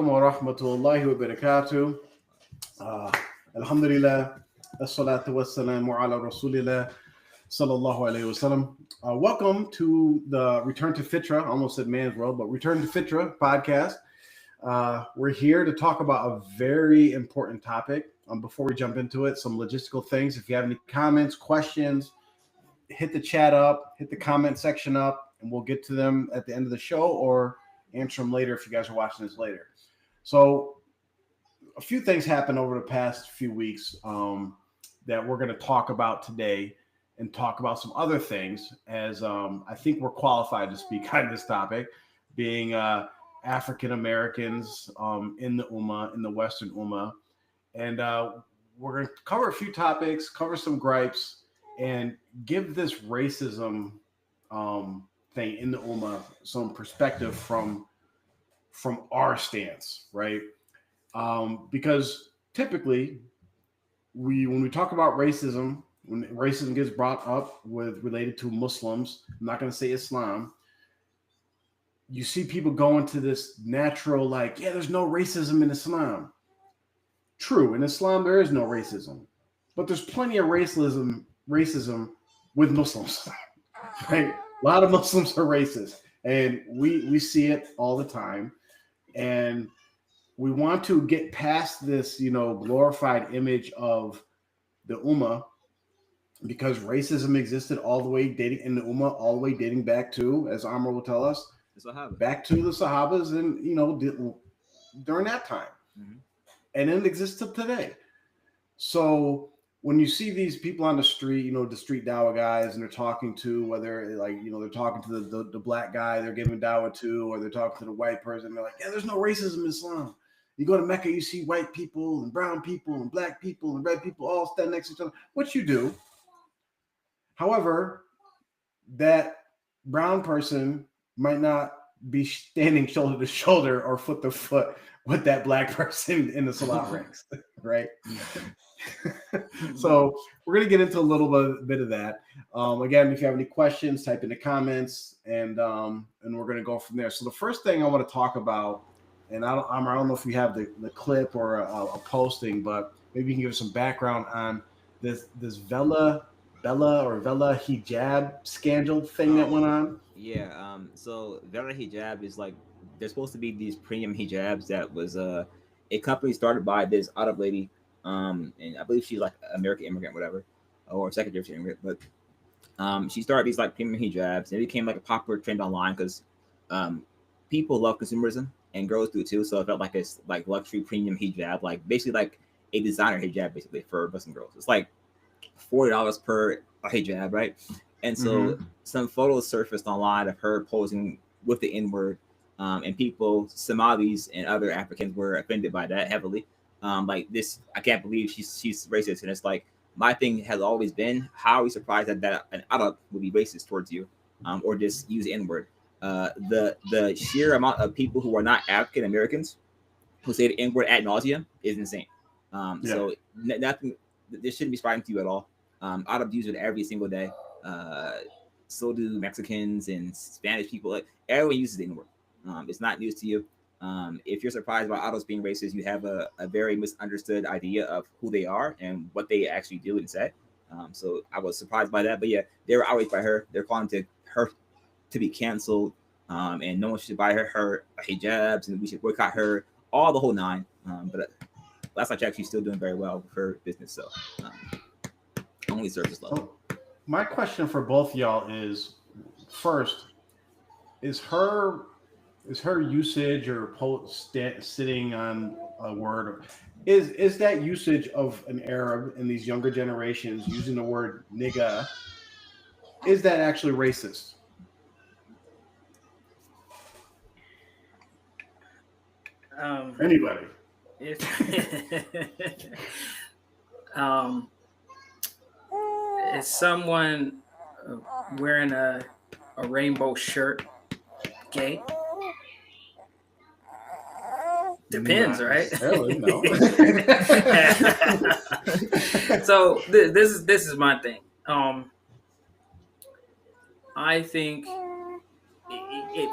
wa rahmatullahi wa barakatuh. Alhamdulillah, as-salatu was-salamu ala rasulillah, sallallahu alayhi wasallam. Welcome to the Return to Fitra, I almost said Man's World, but Return to Fitra podcast. We're here to talk about a very important topic. Before we jump into it, some logistical things. If you have any comments, questions, hit the chat up, hit the comment section up, and we'll get to them at the end of the show or answer them later if you guys are watching this later. So a few things happened over the past few weeks that we're going to talk about today and talk about some other things as I think we're qualified to speak on this topic, being African Americans in the Ummah, in the Western Ummah. And we're going to cover a few topics, cover some gripes, and give this racism thing in the Ummah some perspective from our stance, right? Because typically, when we talk about racism, when racism gets brought up with related to Muslims, I'm not going to say Islam, you see people go into this natural, like, yeah, there's no racism in Islam. True, in Islam there is no racism, but there's plenty of racism with Muslims, right? A lot of Muslims are racist, and we see it all the time. And we want to get past this, glorified image of the Ummah, because racism existed all the way dating in the Ummah, all the way dating back to, as Amr will tell us, back to the Sahabas, and during that time, and it exists till today. So when you see these people on the street, the street dawah guys, and they're talking to whether they're talking to the black guy they're giving dawah to, or they're talking to the white person, they're like, yeah, there's no racism in Islam. You go to Mecca, you see white people and brown people and black people and red people all stand next to each other, which you do. However, that brown person might not be standing shoulder to shoulder or foot to foot with that black person in the salat ranks, right? So we're going to get into a little bit of that. Again, if you have any questions, type in the comments, and we're going to go from there. So the first thing I want to talk about, and I don't know if you have the clip or a posting, but maybe you can give us some background on this Vela Hijab scandal thing that went on. Yeah. So Vela Hijab is like, there's supposed to be these premium hijabs that was a company started by this Arab lady, and I believe she's like American immigrant, whatever, or second generation immigrant. But she started these like premium hijabs, and it became like a popular trend online because people love consumerism and girls do too. So it felt like it's like luxury premium hijab, like basically like a designer hijab, basically for Muslim girls. It's like $40 per hijab, right? And so some photos surfaced online of her posing with the N-word, and people, Somalis and other Africans, were offended by that heavily. Like this, I can't believe she's racist. And it's like, my thing has always been, how are we surprised that an Arab would be racist towards you, or just use the N-word? The sheer amount of people who are not African Americans who say the N-word ad nauseum is insane. So nothing. This shouldn't be surprising to you at all. Arabs use it every single day. So do Mexicans and Spanish people. Like, everyone uses the N-word. It's not news to you. If you're surprised by Arabs being racist, you have a very misunderstood idea of who they are and what they actually do and say. So I was surprised by that. But yeah, they were outraged by her. They're calling her to be canceled, and no one should buy her hijabs, and we should boycott her, all the whole nine. But last I checked, she's still doing very well with her business. So only surface level. My question for both y'all is, first, is her usage or sitting on a word, is that usage of an Arab in these younger generations using the word nigga, is that actually racist? Anybody? Is someone wearing a rainbow shirt gay? Depends, right? No. So this is my thing. I think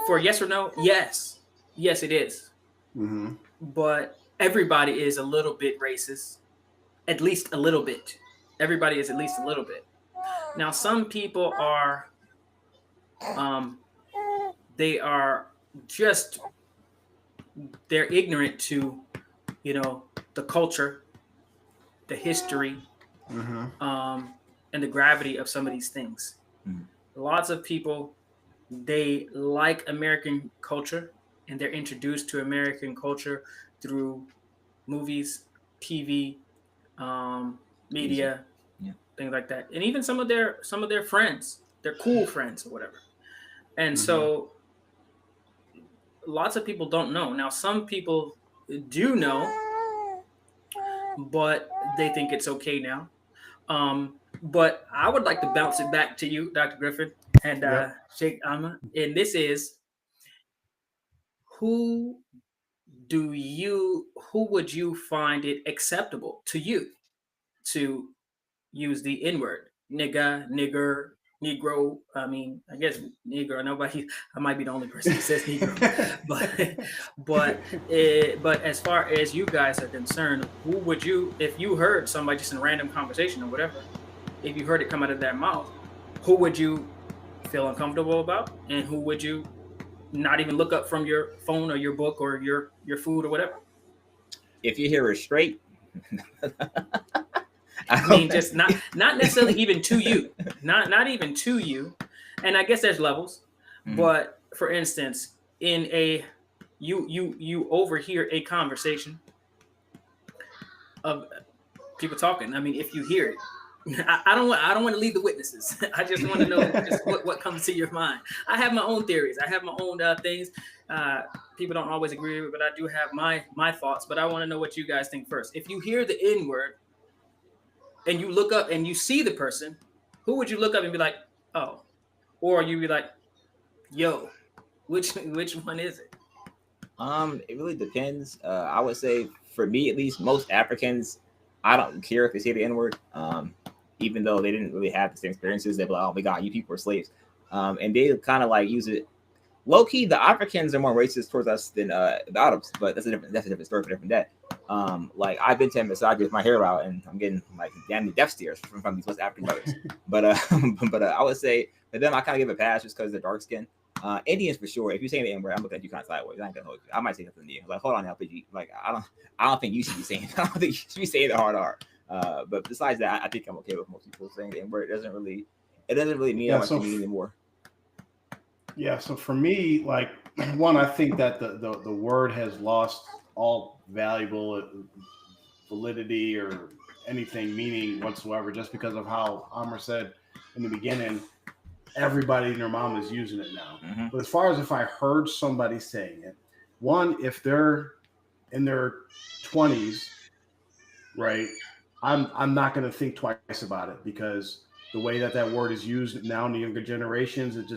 for yes or no, yes it is. Mm-hmm. but everybody is a little bit racist, at least a little bit. Everybody is at least a little bit. Now, some people are, they are just, they're ignorant to, the culture, the history, and the gravity of some of these things. Lots of people, they like American culture, and they're introduced to American culture through movies, TV, media, things like that, and even some of their friends, their cool friends or whatever. And so, lots of people don't know. Now, some people do know, but they think it's okay now. But I would like to bounce it back to you, Dr. Griffin and Sheikh Ummah. And this is, who would you find it acceptable to you to use the N-word? Nigga, nigger, Negro. I mean, I guess Negro. Nobody. I might be the only person who says Negro. but as far as you guys are concerned, who would you, if you heard somebody just in a random conversation or whatever, if you heard it come out of their mouth, who would you feel uncomfortable about, and who would you not even look up from your phone or your book or your food or whatever? If you hear it straight. I mean, just not necessarily even to you, not even to you, and I guess there's levels. But for instance, in a you overhear a conversation of people talking. I mean, if you hear it, I don't want to lead the witnesses. I just want to know just what comes to your mind. I have my own theories. I have my own things. People don't always agree with, but I do have my thoughts. But I want to know what you guys think first. If you hear the N-word, and you look up and you see the person, who would you look up and be like, oh? Or you be like, yo, which one is it? It really depends. I would say, for me at least, most Africans, I don't care if they say the N-word. Even though they didn't really have the same experiences, they'd be like, oh my God, you people are slaves. And they kind of like use it. Low key, the Africans are more racist towards us than the Arabs, but that's a different story for a different day. Like, I've been to massages with my hair out, and I'm getting like damn death stares from these West African brothers. But I would say for them, I kind of give a pass just because they're dark skinned. Indians for sure. If you're saying the N-word, I'm looking at you kind of sideways. I ain't gonna hold you. I might say something to you. Like, hold on, LPG. Like, I don't think you should be saying. I don't think you should be saying the hard R. But besides that, I think I'm okay with most people saying the N-word. It doesn't really mean that much to me anymore. Yeah, so for me, like, one, I think that the word has lost all valuable validity or anything meaning whatsoever, just because of how Amr said in the beginning, everybody and their mom is using it now. But as far as if I heard somebody saying it, one, if they're in their 20s, right, I'm not going to think twice about it, because the way that word is used now in the younger generations, it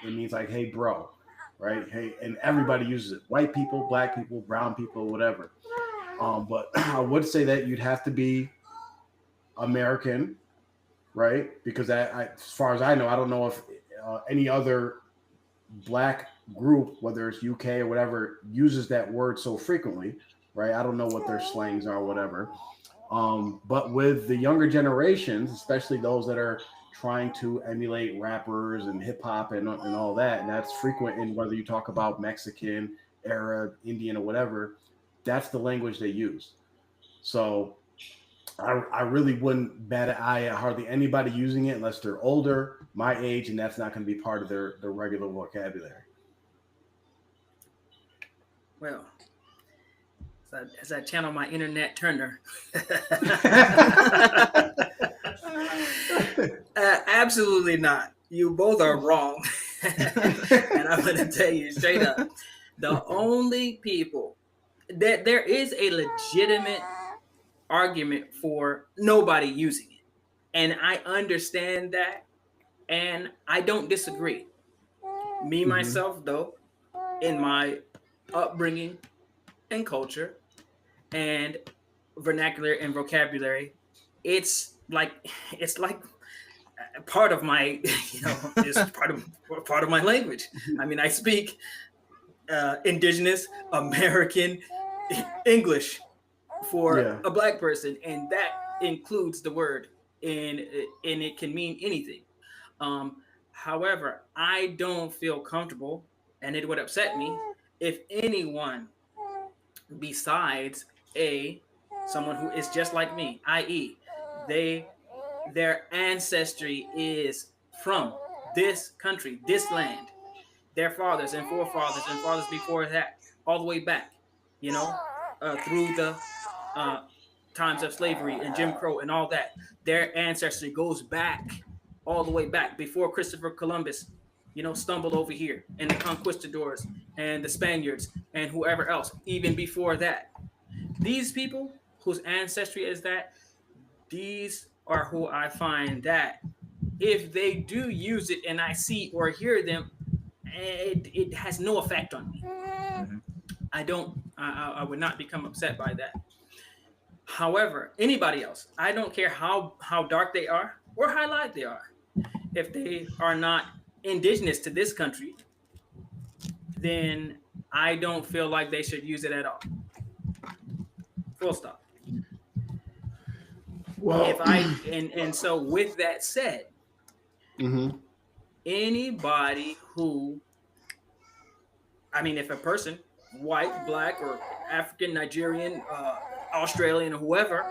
means like, hey, bro, right? Hey, and everybody uses it. White people, black people, brown people, whatever. But I would say that you'd have to be American, right? Because as far as I know, I don't know if any other black group, whether it's UK or whatever, uses that word so frequently, right? I don't know what their slangs are or whatever. But with the younger generations, especially those that are trying to emulate rappers and hip hop and all that, and that's frequent in whether you talk about Mexican, Arab, Indian, or whatever, that's the language they use. So I really wouldn't bat an eye at hardly anybody using it unless they're older, my age, and that's not going to be part of their regular vocabulary. Well, as I channel my internet Turner, absolutely not. You both are wrong. And I'm going to tell you straight up, the only people that there is a legitimate argument for nobody using it. And I understand that, and I don't disagree. Me, myself, though, in my upbringing and culture and vernacular and vocabulary, it's like part of my, it's part of my language. I mean, I speak indigenous, American, English for a black person, and that includes the word, and it can mean anything. However, I don't feel comfortable, and it would upset me if anyone besides someone who is just like me, i.e., their ancestry is from this country, this land, their fathers and forefathers and fathers before that, all the way back, through the times of slavery and Jim Crow and all that. Their ancestry goes back, all the way back before Christopher Columbus, stumbled over here, and the conquistadors and the Spaniards and whoever else, even before that. These people whose ancestry is that, these are who I find that if they do use it and I see or hear them, it has no effect on me. I would not become upset by that. However, anybody else, I don't care how dark they are or how light they are. If they are not indigenous to this country, then I don't feel like they should use it at all. Full stop. Well, and so with that said, anybody who, if a person, white, black, or African, Nigerian, Australian, or whoever,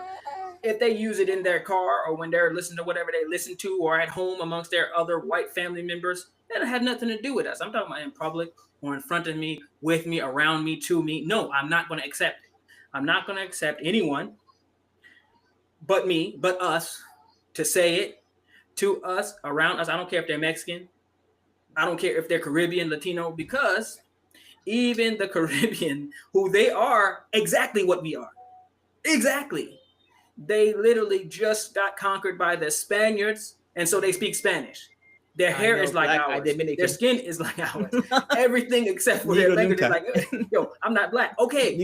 if they use it in their car or when they're listening to whatever they listen to or at home amongst their other white family members, that have nothing to do with us. I'm talking about in public or in front of me, with me, around me, to me. No, I'm not going to accept it. I'm not going to accept anyone but us, to say it to us, around us. I don't care if they're Mexican. I don't care if they're Caribbean, Latino, because even the Caribbean, who they are exactly what we are. Exactly. They literally just got conquered by the Spaniards, and so they speak Spanish. Their hair is like ours. Their skin is like ours. Everything except for their language is like, yo, I'm not black. Okay.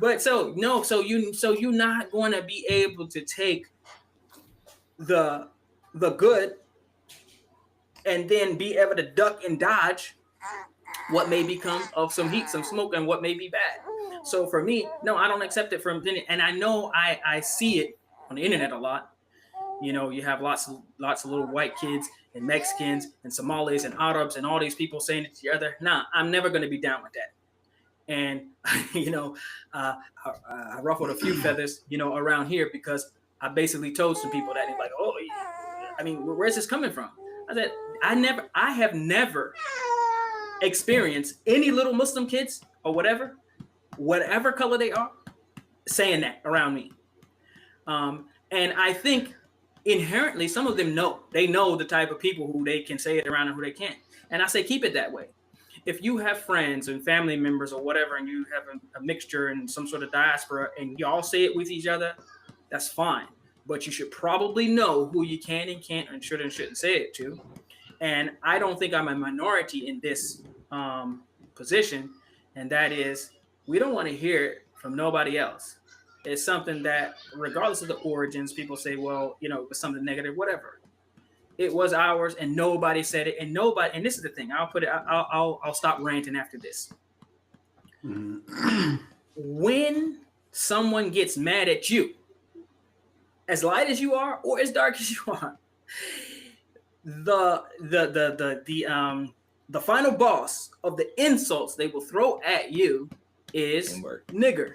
But so you're not going to be able to take the good and then be able to duck and dodge what may become of some heat, some smoke, and what may be bad. So for me, no, I don't accept it from, and I know I see it on the internet a lot. You have lots of little white kids and Mexicans and Somalis and Arabs and all these people saying it to the other. Nah, I'm never going to be down with that. And, I ruffled a few feathers, around here, because I basically told some people that, and like, oh, where's this coming from? I said, I have never experienced any little Muslim kids or whatever color they are, saying that around me. And I think inherently some of them know the type of people who they can say it around and who they can't. And I say, keep it that way. If you have friends and family members or whatever, and you have a mixture and some sort of diaspora, and y'all say it with each other, that's fine. But you should probably know who you can and can't and should and shouldn't say it to. And I don't think I'm a minority in this position. And that is, we don't want to hear it from nobody else. It's something that, regardless of the origins, people say, well, it was something negative, whatever. It was ours, and nobody said it, and this is the thing. I'll stop ranting after this. When someone gets mad at you, as light as you are or as dark as you are, the final boss of the insults they will throw at you is nigger.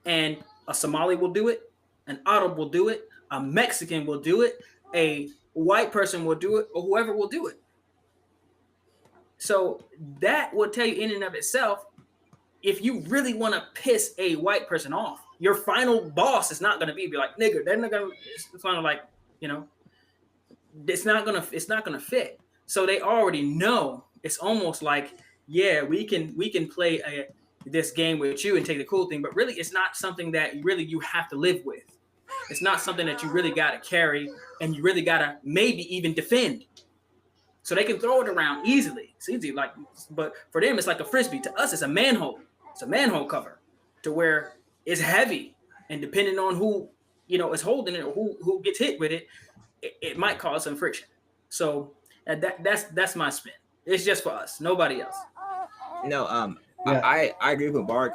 And a Somali will do it, an Arab will do it, a Mexican will do it, a white person will do it, or whoever will do it. So that will tell you in and of itself, if you really want to piss a white person off, your final boss is not going to be like nigger. They're not going to. It's kind of like, it's not gonna fit. So they already know. It's almost like, yeah, we can play this game with you and take the cool thing, but really it's not something that really you have to live with. It's not something that you really got to carry and you really got to maybe even defend. So they can throw it around easily. It's easy, but for them it's like a frisbee. To us, it's a manhole. It's a manhole cover, to where it's heavy, and depending on who is holding it or who gets hit with it, it might cause some friction. So that's my spin. It's just for us, nobody else. Yeah. I agree with Bart,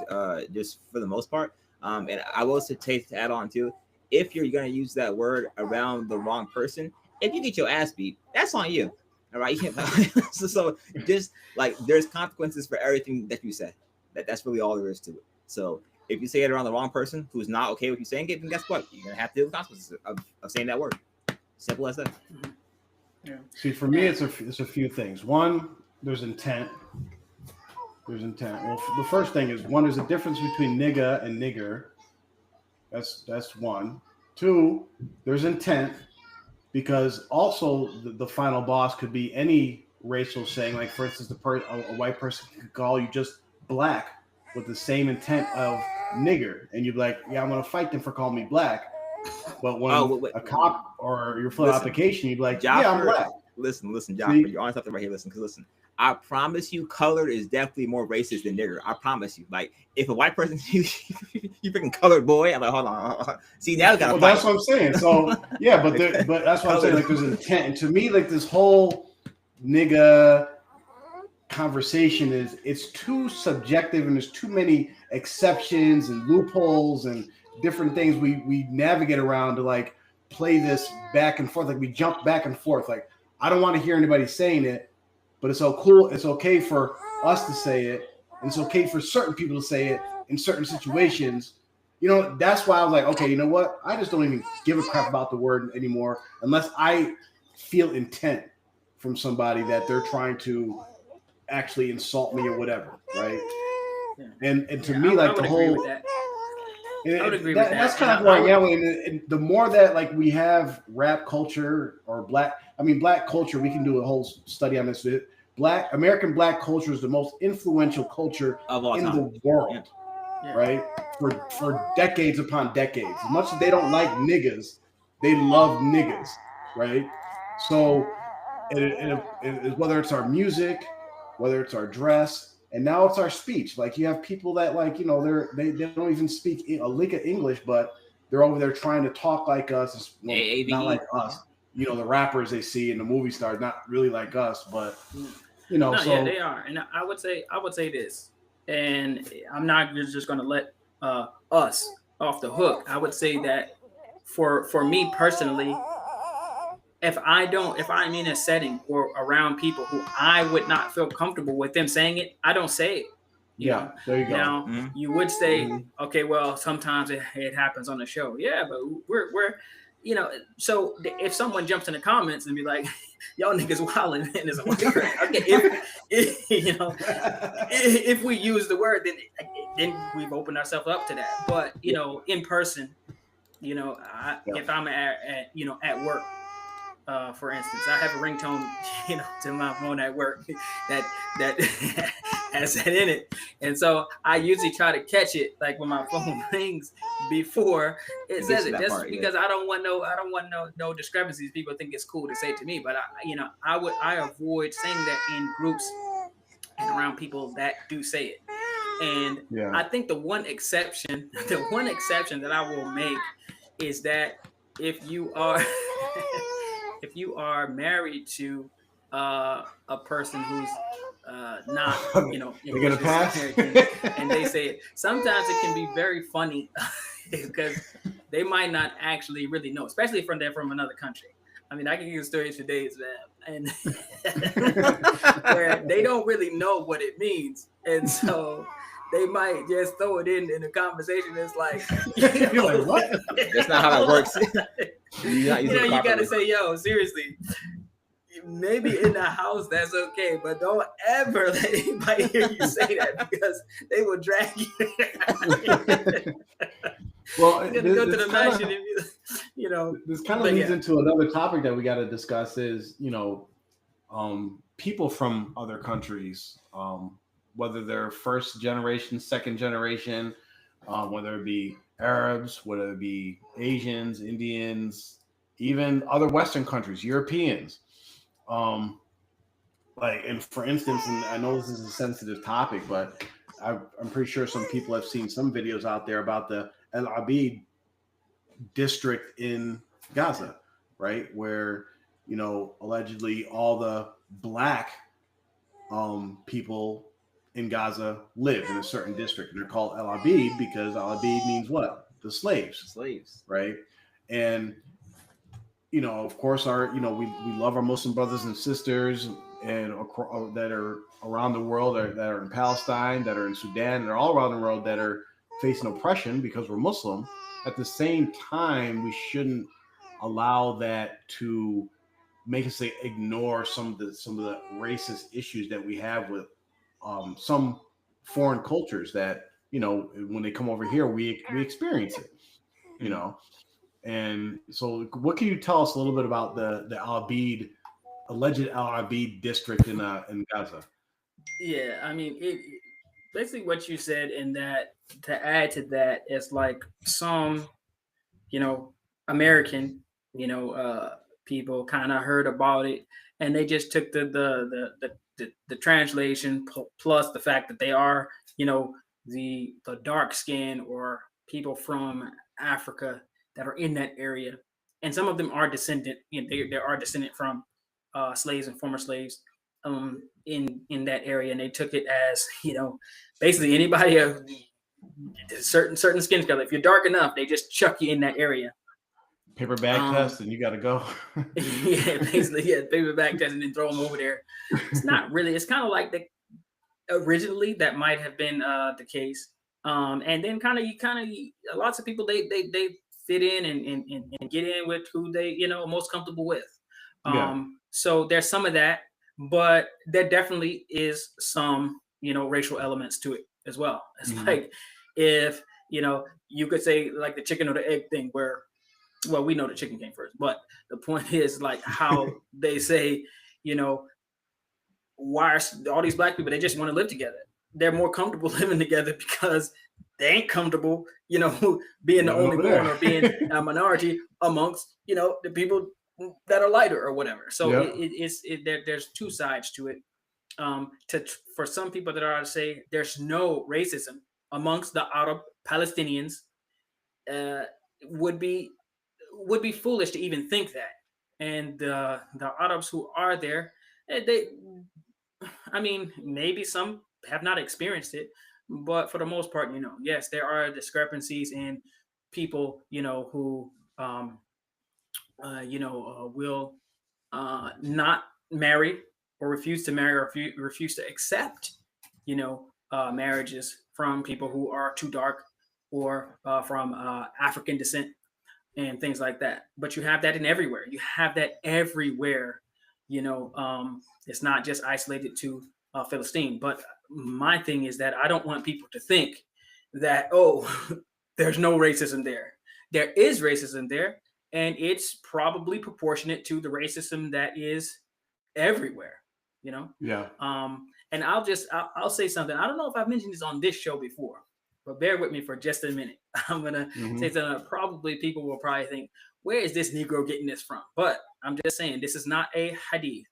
just for the most part. And I will say to add on too, if you're gonna use that word around the wrong person, if you get your ass beat, that's on you. All right. You can't, so just like there's consequences for everything that you say. That's really all there is to it. So if you say it around the wrong person who's not okay with you saying it, then guess what? You're gonna have to deal with consequences of saying that word. Simple as that. Yeah. See, for me, it's a few things. One, there's intent. There's intent. Well, the first thing is, one, there's a difference between nigga and nigger. That's one. Two, there's intent, because also the final boss could be any racial saying. Like, for instance, a white person could call you just black with the same intent of nigger, and you'd be like, yeah, I'm gonna fight them for calling me black. But when a cop or your full application, you'd be like, yeah, I'm black. Listen, Joffrey, you're on something right here. Listen, because listen, I promise you, color is definitely more racist than nigger. I promise you. Like, if a white person, you freaking colored boy, I'm like, hold on. See, now we got to fight. That's what I'm saying. So yeah, but that's what I'm saying. Like, there's intent, and to me, like, this whole nigga conversation it's too subjective, and there's too many exceptions and loopholes and different things we navigate around to like play this back and forth. Like, we jump back and forth. Like, I don't want to hear anybody saying it, but it's so cool. It's okay for us to say it, and it's okay for certain people to say it in certain situations. You know, that's why I was like, okay, you know what? I just don't even give a crap about the word anymore unless I feel intent from somebody that they're trying to actually insult me or whatever, right? Yeah. And to me, like, the whole. I would agree with that. That's kind of like, yeah. And the more that, like, we have rap culture or black culture, we can do a whole study on this. American black culture is the most influential culture in the world, right? For decades upon decades. As much as they don't like niggas, they love niggas, right? So, whether it's our music, whether it's our dress. And now it's our speech. Like, you have people that, like, you know, they don't even speak a lick of English, but they're over there trying to talk like us. Well, not like us. You know, the rappers they see in the movie stars, not really like us, but you know. Yeah, they are. And I would say this, and I'm not just going to let us off the hook. I would say that for me personally, if I'm in a setting or around people who I would not feel comfortable with them saying it, I don't say it. You know? There you go. Now, you would say, okay, well, sometimes it happens on the show. Yeah, but we're you know, so if someone jumps in the comments and be like, y'all niggas wilding, and it's like, okay, if you know, if we use the word, then we've opened ourselves up to that. But, you know, in person, you know, if I'm at work, for instance, I have a ringtone, you know, to my phone at work that has that in it, and so I usually try to catch it like when my phone rings before it says it, just because I don't want no discrepancies. People think it's cool to say it to me, but I avoid saying that in groups and around people that do say it. And I think the one exception that I will make is that if you are married to a person who's not, you know, they're gonna pass, and they say it, sometimes it can be very funny because they might not actually really know, especially if they're from another country. I mean, I can give stories for days, man, and where they don't really know what it means, and so they might just throw it in the conversation. It's like, you're like, what? That's not how that works. You gotta say, yo, seriously, maybe in the house that's okay, but don't ever let anybody hear you say that, because they will drag you. Well, you're gonna go to the mansion and you know. This kind of leads into another topic that we got to discuss is, you know, people from other countries, whether they're first generation, second generation, whether it be Arabs, whether it be Asians, Indians, even other Western countries, Europeans. Like, and for instance, and I know this is a sensitive topic, but I'm pretty sure some people have seen some videos out there about the al-Abeed district in Gaza, right? Where, you know, allegedly all the black people in Gaza live in a certain district, and they're called al-Abeed because al-Abeed means what? The slaves, Slaves. right? And of course, we love our Muslim brothers and sisters and that are around the world, that are in Palestine, that are in Sudan, that are all around the world that are facing oppression because we're Muslim. At the same time, we shouldn't allow that to make us ignore some of the racist issues that we have with some foreign cultures that when they come over here we experience it, and so what can you tell us a little bit about the al-Abeed, alleged al-Abeed district in Gaza? Yeah, I mean, basically what you said, in that to add to that is like some, American, people kind of heard about it, and they just took the translation plus the fact that they are, the dark skin or people from Africa that are in that area, and some of them are descendant, they are descendant from slaves and former slaves in that area, and they took it as basically anybody of certain skin color. If you're dark enough, they just chuck you in that area. Paper bag test, and you got to go. Yeah, basically, yeah, paper bag test, and then throw them over there. It's not really. It's kind of like originally that might have been the case, and then lots of people they fit in and get in with who they most comfortable with. So there's some of that, but there definitely is some racial elements to it as well. It's like if you could say like the chicken or the egg thing, where we know the chicken came first, but the point is like how they say why are all these black people, they just want to live together. They're more comfortable living together because they ain't comfortable being the only one or being a minority amongst the people that are lighter or whatever. So there's two sides to it. For some people that are to say there's no racism amongst the Arab Palestinians, would be foolish to even think that. And the Arabs who are there, maybe some have not experienced it, but for the most part, yes, there are discrepancies in people, who will not marry or refuse to marry or refuse to accept, marriages from people who are too dark or from African descent and things like that. But you have that everywhere. You have that everywhere. It's not just isolated to Philistine. But my thing is that I don't want people to think that, there's no racism there. There is racism there, and it's probably proportionate to the racism that is everywhere. Yeah. And I'll say something. I don't know if I've mentioned this on this show before, but bear with me for just a minute. I'm gonna say something. Probably people will probably think, where is this Negro getting this from? But I'm just saying, this is not a hadith.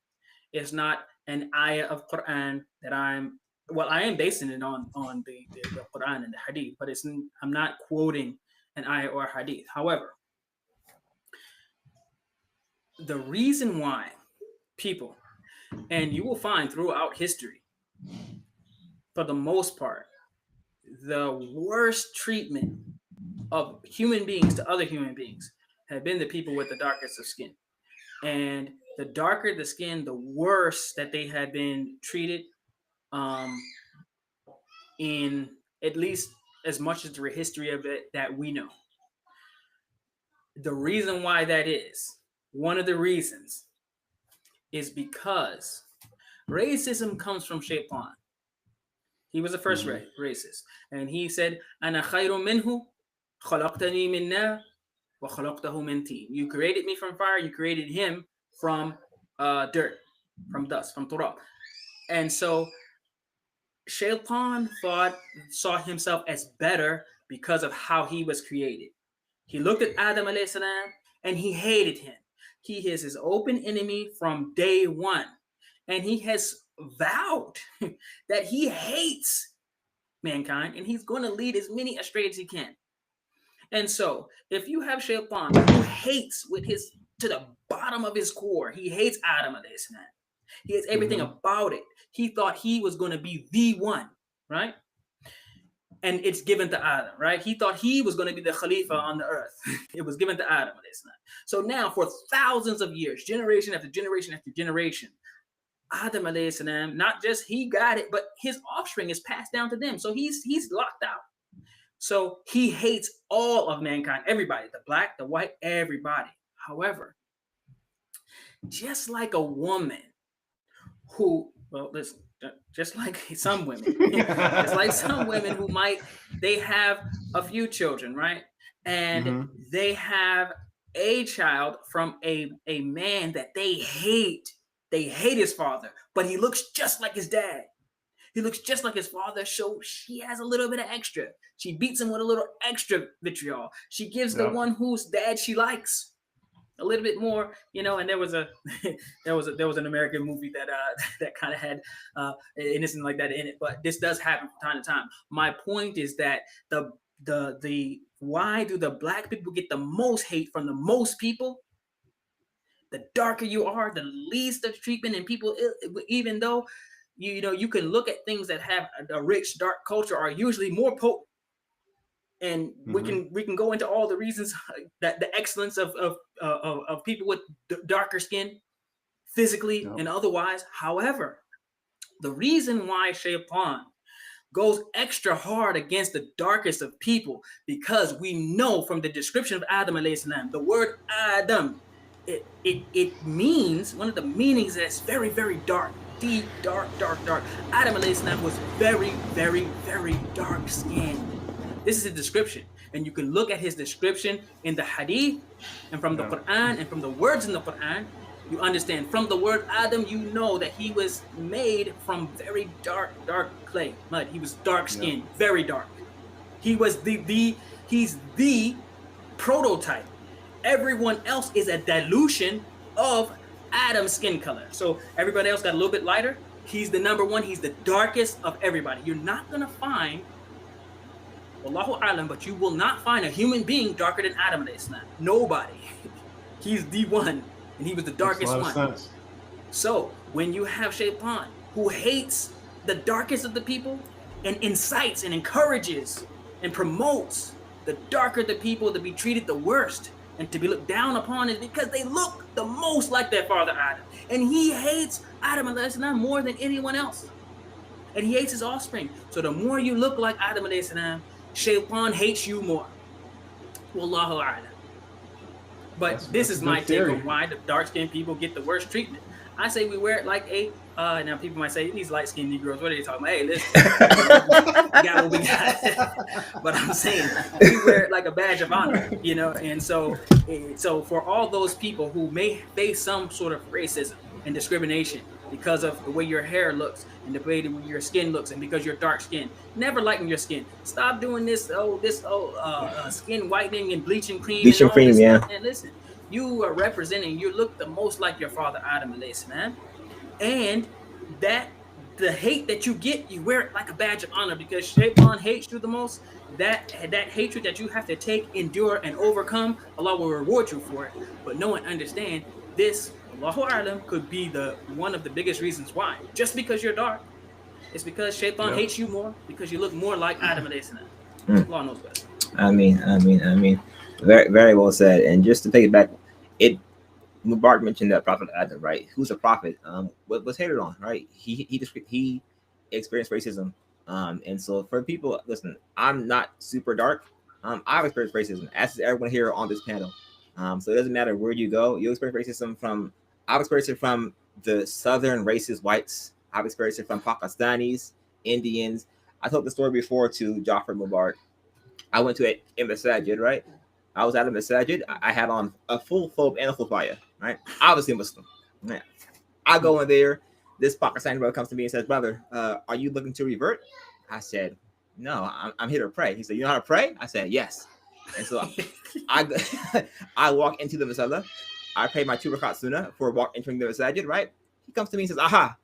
It's not an ayah of Qur'an that I am basing it on the Qur'an and the hadith, but I'm not quoting an ayah or a hadith. However, the reason why people, and you will find throughout history, for the most part, the worst treatment of human beings to other human beings have been the people with the darkest of skin. And the darker the skin, the worse that they have been treated, in at least as much as the history of it that we know. The reason why that is, one of the reasons, is because racism comes from Shaitan. He was the first racist. And he said, Ana khayru minhu, khalaqtani min nar, wa khalaqtahu min teen. You created me from fire, you created him from dirt, from dust, from turab. And so Shaitan saw himself as better because of how he was created. He looked at Adam alayhi salam and he hated him. He is his open enemy from day one. And he has vowed that he hates mankind and he's going to lead as many astray as he can. And so if you have Shaitan who hates to the bottom of his core, he hates Adam alayhi salam. He hates everything about it. He thought he was going to be the one, right? And it's given to Adam, right? He thought he was going to be the Khalifa on the earth. It was given to Adam. So now, for thousands of years, generation after generation after generation, Adam alayhi salam, not just he got it, but his offspring is passed down to them. So he's locked out. So he hates all of mankind, everybody, the black, the white, everybody. However, just like a woman who, well, listen, just like some women, who they have a few children, right? And they have a child from a man that they hate. They hate his father, but he looks just like his dad. He looks just like his father, so she has a little bit of extra. She beats him with a little extra vitriol. She gives the one whose dad she likes a little bit more, And there was an American movie that kind of had innocent like that in it, but this does happen from time to time. My point is that the why do the black people get the most hate from the most people? The darker you are, the least of treatment, and people, even though you can look at things that have a rich dark culture, are usually more potent. And we can go into all the reasons that the excellence of people with darker skin, physically and otherwise. However, the reason why Shaitan goes extra hard against the darkest of people, because we know from the description of Adam alayhi salam, the word Adam, it means, one of the meanings that's very, very dark, deep, dark. Adam alayhi salam was very, very, very dark skinned. This is a description, and you can look at his description in the hadith and from the Qur'an and from the words in the Qur'an. You understand, from the word Adam, you know that he was made from very dark clay, mud. He was dark skinned, very dark. He was he's the prototype. Everyone else is a dilution of Adam's skin color. So everybody else got a little bit lighter. He's the number one. He's the darkest of everybody. You're not gonna find, Wallahu alam, but you will not find a human being darker than Adam alayhi salam. Nobody. He's the one, and he was the darkest one. So when you have Shaitan, who hates the darkest of the people and incites and encourages and promotes the darker the people to be treated the worst and to be looked down upon, is because they look the most like their father Adam. And he hates Adam alayhi salam more than anyone else. And he hates his offspring. So the more you look like Adam alayhi salam, Shaitan hates you more. Wallahu a'lam. But this is my take on why the dark-skinned people get the worst treatment. I say we wear it like a, now people might say, these light-skinned Negroes, what are they talking about? Hey, listen, we got what we got. But I'm saying, we wear it like a badge of honor, And so for all those people who may face some sort of racism and discrimination because of the way your hair looks and the way your skin looks, and because you're dark skinned, never lighten your skin. Stop doing this skin whitening and bleaching cream. And listen, you are representing, you look the most like your father Adam alayhi salam, and that the hate that you get, you wear it like a badge of honor, because Shaitan hates you the most. That hatred that you have to take, endure, and overcome, Allah will reward you for it. But no one understand this. Allahu A'lam could be one of the biggest reasons why. Just because you're dark, it's because Shaitan hates you more, because you look more like Adam alayhi salam. Allah knows best. I mean, very, very well said. And just to take it back, Mubarak mentioned that Prophet Adam, right? Who's a prophet? Was hated on, right? He experienced racism. And so for people, listen, I'm not super dark. I've experienced racism, as is everyone here on this panel. So it doesn't matter where you go, you'll experience racism I've experienced it from the southern racist whites. I've experienced it from Pakistanis, Indians. I told the story before to Jafar Mubarak. I went to a masjid, right? I was at a masjid. I had on a full thobe and a khufaya, right? Obviously Muslim. Yeah. I go in there. This Pakistani brother comes to me and says, "Brother, are you looking to revert?" I said, "No, I'm here to pray." He said, "You know how to pray?" I said, "Yes." And so I walk into the masjid. I pray my 2 rakat sunnah for entering the masjid, right? He comes to me and says, "Aha,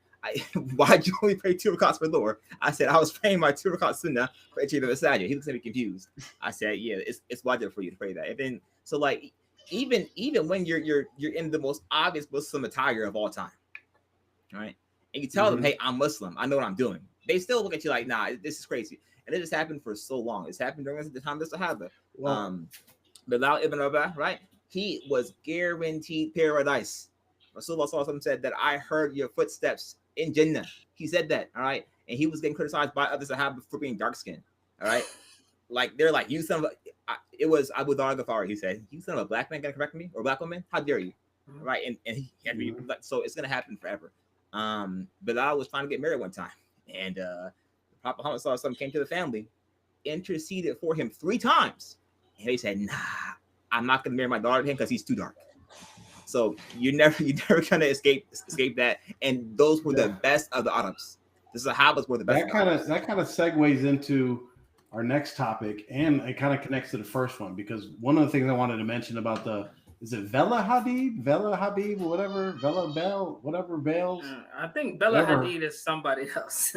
why'd you only pray 2 rakats for Lord?" I said, "I was praying my 2 rakat sunnah for entering the masjid." He looks at me confused. I said, "Yeah, it's wajib for you to pray that." And then, so like, even when you're in the most obvious Muslim attire of all time, right? And you tell them, hey, I'm Muslim. I know what I'm doing. They still look at you like, nah, this is crazy. And it just happened for so long. It's happened during the time of the Sahaba. Bilal ibn Rabah, right? He was guaranteed paradise. Rasulullah sallallahu alaihi wasallam said that I heard your footsteps in Jannah. He said that, all right? And he was getting criticized by other Sahaba for being dark-skinned, all right? Like, they're like, you son of a... It was Abu Dhar Ghafari, he said, you son of a black man gonna correct me? Or a black woman? How dare you? Right? And he had to be... So it's gonna happen forever. Bilal was trying to get married one time. And the Prophet Muhammad sallallahu alaihi wasallam came to the family, interceded for him 3 times. And they said, nah, I'm not gonna marry my daughter to him because he's too dark. So you're never gonna escape that. And those were the best of the Arabs. The Sahabas were the best. That kind of segues into our next topic, and it kind of connects to the first one, because one of the things I wanted to mention about is it Vela Hijab, whatever, Vela Bell, whatever Bells? I think Vela Hijab is somebody else.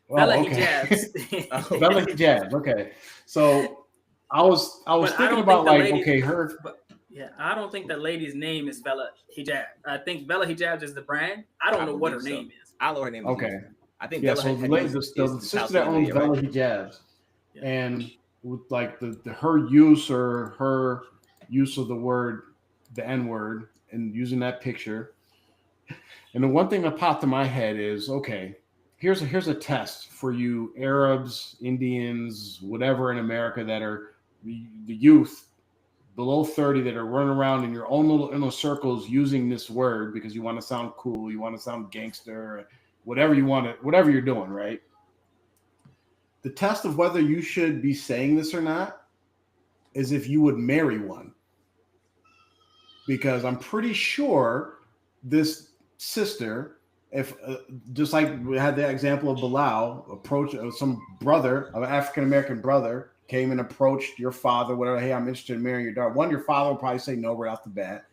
Vela Hijab. Vela Hijab. Okay, so I was thinking about I don't think the lady's name is Vela Hijab. I think Vela Hijab is the brand. I don't know what her name is. I know her name. Okay. I think the sister that owns Vela Hijab, and with like her use of the word, the N-word, and using that picture. And the one thing that popped in my head is, okay, here's a test for you Arabs, Indians, whatever in America that are the youth below 30 that are running around in your own little inner circles using this word because you want to sound cool, you want to sound gangster, whatever you're doing, right? The test of whether you should be saying this or not is if you would marry one. Because I'm pretty sure this sister, if just like we had the example of Bilal, approach some brother, an African-American brother, came and approached your father, whatever, hey, I'm interested in marrying your daughter. One, your father would probably say no right off the bat.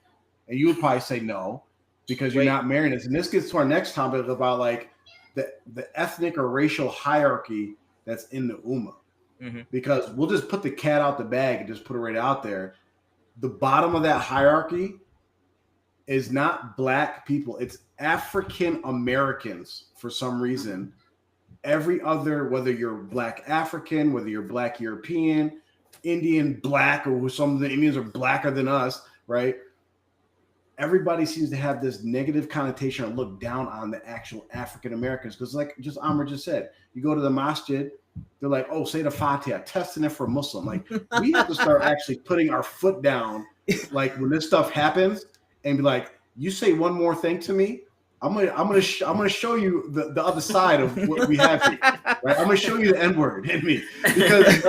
And you would probably say no because you're not marrying us. And this gets to our next topic about like the ethnic or racial hierarchy that's in the Ummah. Mm-hmm. Because we'll just put the cat out the bag and just put it right out there. The bottom of that hierarchy is not black people. It's African Americans for some reason. Every other, whether you're black African, whether you're black European, Indian, black, or some of the Indians are blacker than us, right? Everybody seems to have this negative connotation or look down on the actual African Americans. Because like just Amr just said, you go to the masjid, they're like, oh, say the Fatiha, testing it for a Muslim. Like we have to start actually putting our foot down, like when this stuff happens, and be like, you say one more thing to me, I'm gonna show you the other side of what we have here. Right? I'm gonna show you the N-word in me because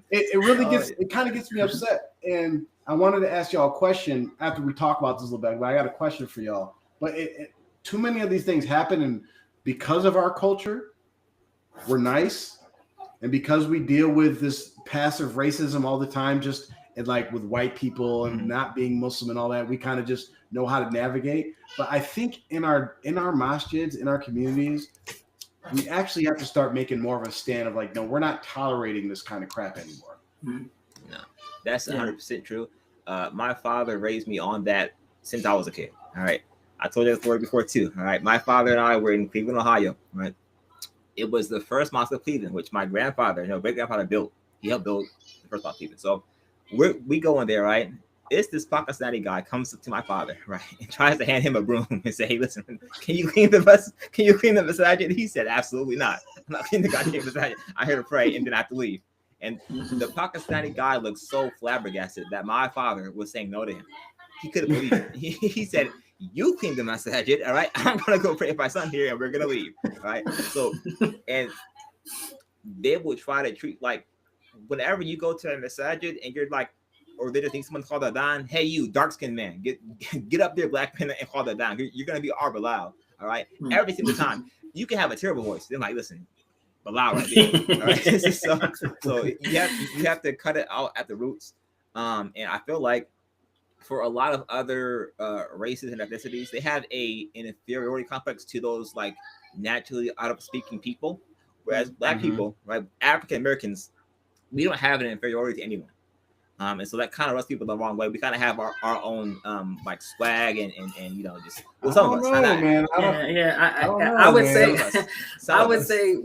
it really kind of gets me upset. And I wanted to ask y'all a question after we talk about this a little bit. But I got a question for y'all. But too many of these things happen, and because of our culture, we're nice, and because we deal with this passive racism all the time, just and like with white people and not being Muslim and all that, we kind of just know how to navigate. But I think in our masjids, in our communities, we actually have to start making more of a stand of like, no, we're not tolerating this kind of crap anymore. No, that's 100% true. My father raised me on that since I was a kid. All right. I told you that story before too. All right. My father and I were in Cleveland, Ohio. Right. It was the first mosque of Cleveland, which my grandfather, great grandfather built. He helped build the first mosque of Cleveland. So we go in there, right? It's this Pakistani guy comes up to my father, right, and tries to hand him a broom and say, "Hey, listen, can you clean the masjid?" He said, "Absolutely not. I'm not cleaning the goddamn masjid. I'm here to pray, and then I have to leave." And the Pakistani guy looked so flabbergasted that my father was saying no to him. He couldn't believe it. He said, "You clean the masjid, all right? I'm gonna go pray for my son here, and we're gonna leave, right?" So, and they would try to treat like whenever you go to a masjid and you're like, or they just think someone called Adhan, hey, you dark-skinned man, get up there, black man, and call Adhan. You're gonna be our Bilal, all right? Every single time. You can have a terrible voice. They're like, listen, Bilal right there. All right. so you have to cut it out at the roots. And I feel like for a lot of other races and ethnicities, they have an inferiority complex to those like naturally Arab-speaking people, whereas black people, right, African Americans, we don't have an inferiority to anyone. And so that kind of rubs people the wrong way. We kind of have our own like swag and you know, just well, some of us. Man. I would say I would say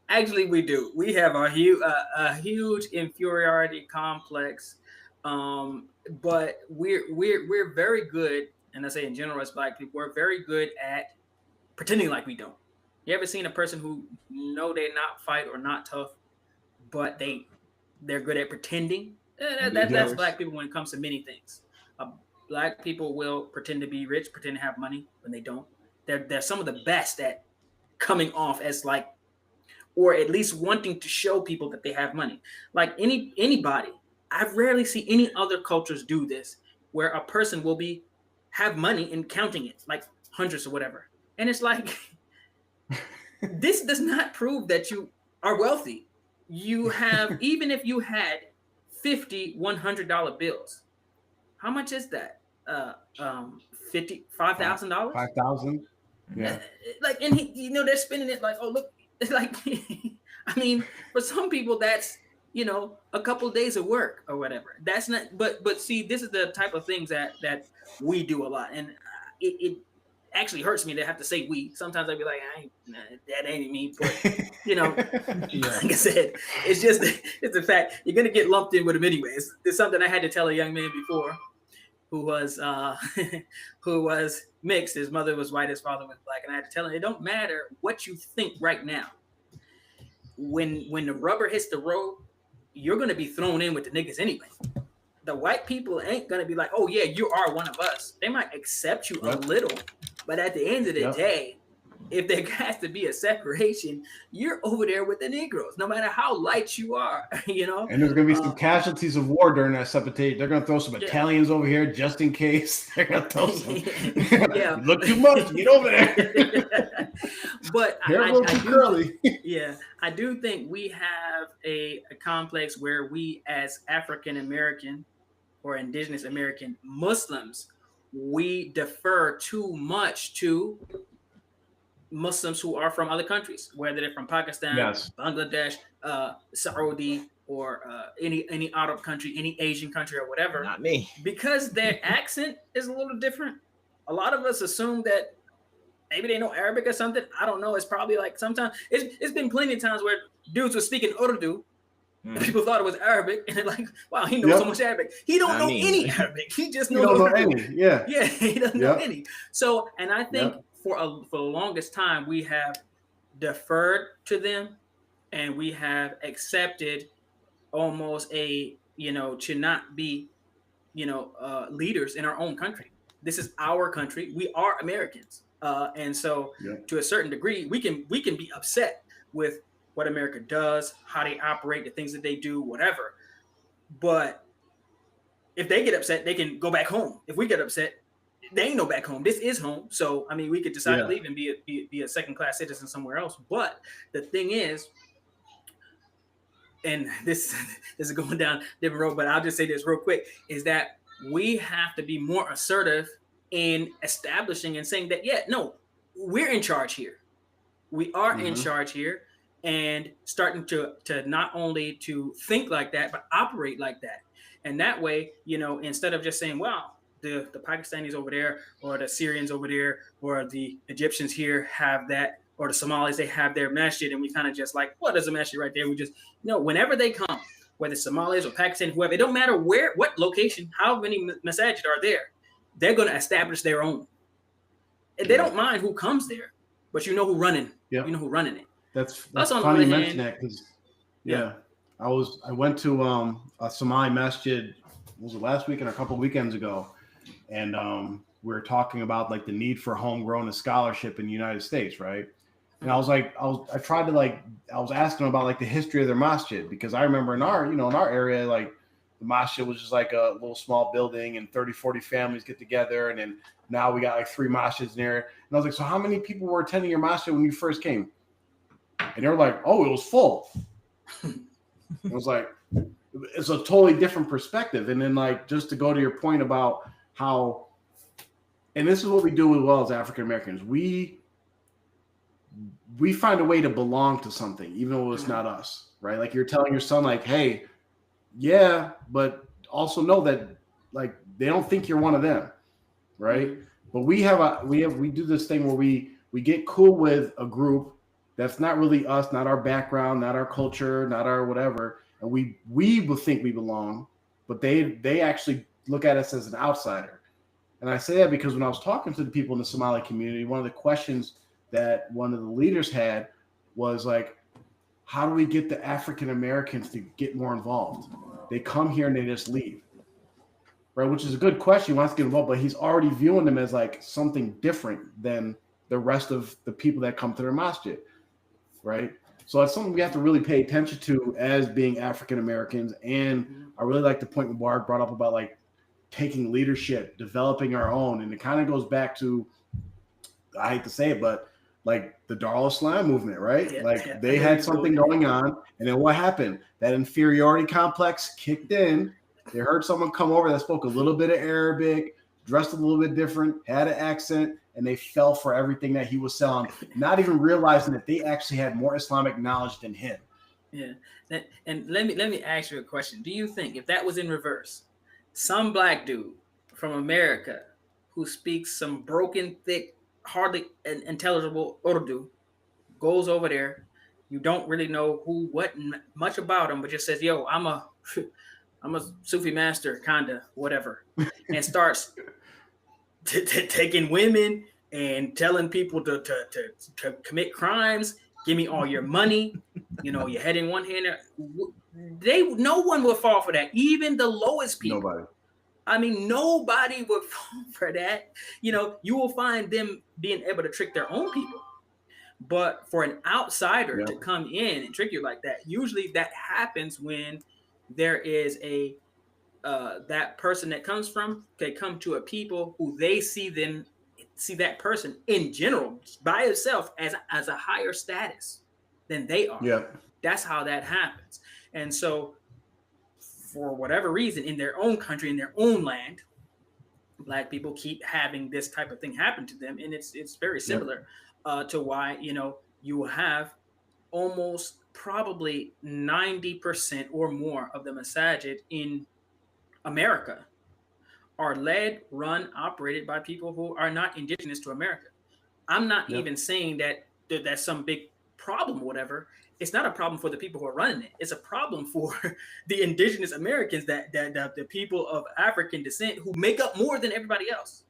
actually we do. We have a huge inferiority complex, but we're very good, and I say in general as Black people, we're very good at pretending like we don't. You ever seen a person who know they're not fight or not tough, but they're good at pretending? That's Black people when it comes to many things. Black people will pretend to be rich, pretend to have money when they don't. They're some of the best at coming off as like, or at least wanting to show people that they have money. Like anybody, I rarely see any other cultures do this, where a person will have money and counting it, like hundreds or whatever. And it's like, this does not prove that you are wealthy. You have, even if you had 50 $100 bills, how much is that? $5,000? $5,000. Yeah. Like, and they're spending it like, oh look, like, I mean, for some people that's, a couple of days of work or whatever. That's not, but see, this is the type of things that we do a lot, and it actually hurts me to have to say we. Sometimes I'd be like, that ain't me, but like I said, it's the fact you're gonna get lumped in with them anyways. It's something I had to tell a young man before, who was mixed. His mother was white, his father was Black, and I had to tell him it don't matter what you think right now. When the rubber hits the road, you're gonna be thrown in with the niggas anyway. The white people ain't gonna be like, oh yeah, you are one of us. They might accept you a little, but at the end of the day, if there has to be a separation, you're over there with the Negroes, no matter how light you are, And there's gonna be some casualties of war during that separation. They're gonna throw some Italians over here just in case. They're gonna throw some. You look too much. Get over there. But I do think we have a complex where we, as African American or Indigenous American Muslims, we defer too much to Muslims who are from other countries, whether they're from Pakistan, Bangladesh, Saudi, or any Arab country, any Asian country, or whatever. Not me. Because their accent is a little different. A lot of us assume that maybe they know Arabic or something. I don't know. It's probably like sometimes it's been plenty of times where dudes were speaking Urdu. And people thought it was Arabic, and they're like, "Wow, he knows so much Arabic. He don't know any Arabic. He just knows Urdu. Yeah, he doesn't know any." So, and I think for the longest time we have deferred to them, and we have accepted almost to not be, leaders in our own country. This is our country. We are Americans, and so to a certain degree, we can be upset with what America does, how they operate, the things that they do, whatever. But if they get upset, they can go back home. If we get upset, they ain't no back home. This is home. So, I mean, we could decide to leave and be a second-class citizen somewhere else. But the thing is, and this is going down a different road, but I'll just say this real quick, is that we have to be more assertive in establishing and saying that, we're in charge here. We are in charge here. And starting to not only to think like that, but operate like that. And that way, instead of just saying, well, the Pakistanis over there, or the Syrians over there, or the Egyptians here have that, or the Somalis, they have their masjid, and we kind of just like, well, there's a masjid right there. We just, whenever they come, whether Somalis or Pakistan, whoever, it don't matter what location, how many masajid are there, they're going to establish their own. And they don't mind who comes there, but you know who running. You know who running it. That's funny you mention that, because I went to a Somali masjid, was it last weekend or a couple of weekends ago, and we were talking about like the need for homegrown scholarship in the United States, right? And I was asking about like the history of their masjid, because I remember in our area, like the masjid was just like a little small building and 30-40 families get together, and then now we got like 3 masjids in there. And I was like, so how many people were attending your masjid when you first came? And they were like, oh, it was full. I was like, it's a totally different perspective. And then, like, just to go to your point about how, and this is what we do as well as African Americans, we find a way to belong to something, even though it's not us, right? Like you're telling your son, like, hey, yeah, but also know that like they don't think you're one of them, right? But we do this thing where we get cool with a group that's not really us, not our background, not our culture, not our whatever, and we will think we belong, but they actually look at us as an outsider. And I say that because when I was talking to the people in the Somali community, one of the questions that one of the leaders had was like, how do we get the African Americans to get more involved? They come here and they just leave, right? Which is a good question. He wants to get involved, but he's already viewing them as like something different than the rest of the people that come to their masjid, right? So it's something we have to really pay attention to as being African Americans. And I really like the point Mubarak brought up about like taking leadership, developing our own. And it kind of goes back to, I hate to say it, but like the Dar al-Islam movement, right? Yeah, like yeah. they had something going on, and then what happened? That inferiority complex kicked in. They heard someone come over that spoke a little bit of Arabic, dressed a little bit different, had an accent, and they fell for everything that he was selling, not even realizing that they actually had more Islamic knowledge than him. Yeah. And let me ask you a question. Do you think if that was in reverse, some black dude from America who speaks some broken, thick, hardly intelligible Urdu goes over there, you don't really know much about him, but just says, "Yo, I'm a Sufi master, kinda, whatever," and starts taking women and telling people to commit crimes. Give me all your money. Your head in one hand. No one will fall for that. Even the lowest people. Nobody. I mean, nobody would fall for that. You will find them being able to trick their own people. But for an outsider to come in and trick you like that, usually that happens when there is that person that comes from, they come to a people who they see that person in general by itself as a higher status than they are. Yeah. That's how that happens. And so for whatever reason, in their own country, in their own land, black people keep having this type of thing happen to them. And it's very similar to why, you have almost probably 90% or more of the masajid in America are led, run, operated by people who are not indigenous to America. I'm not even saying that that's some big problem or whatever. It's not a problem for the people who are running it. It's a problem for the indigenous Americans, that the people of African descent who make up more than everybody else.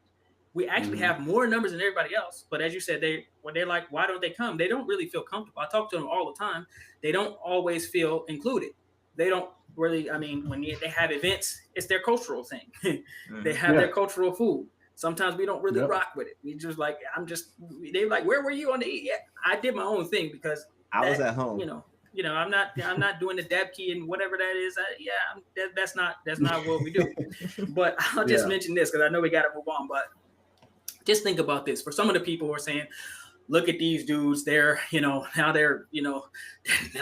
We actually have more numbers than everybody else. But as you said, when they're like, why don't they come? They don't really feel comfortable. I talk to them all the time. They don't always feel included. They don't really, when they have events, it's their cultural thing. They have their cultural food. Sometimes we don't really rock with it. We just like, they're like, where were you on the eat? Yeah, I did my own thing because I was at home. I'm not doing the dab key and whatever that is. That's not what we do. But I'll just mention this because I know we got to move on. But just think about this. For some of the people who are saying, look at these dudes, they're, now they're, now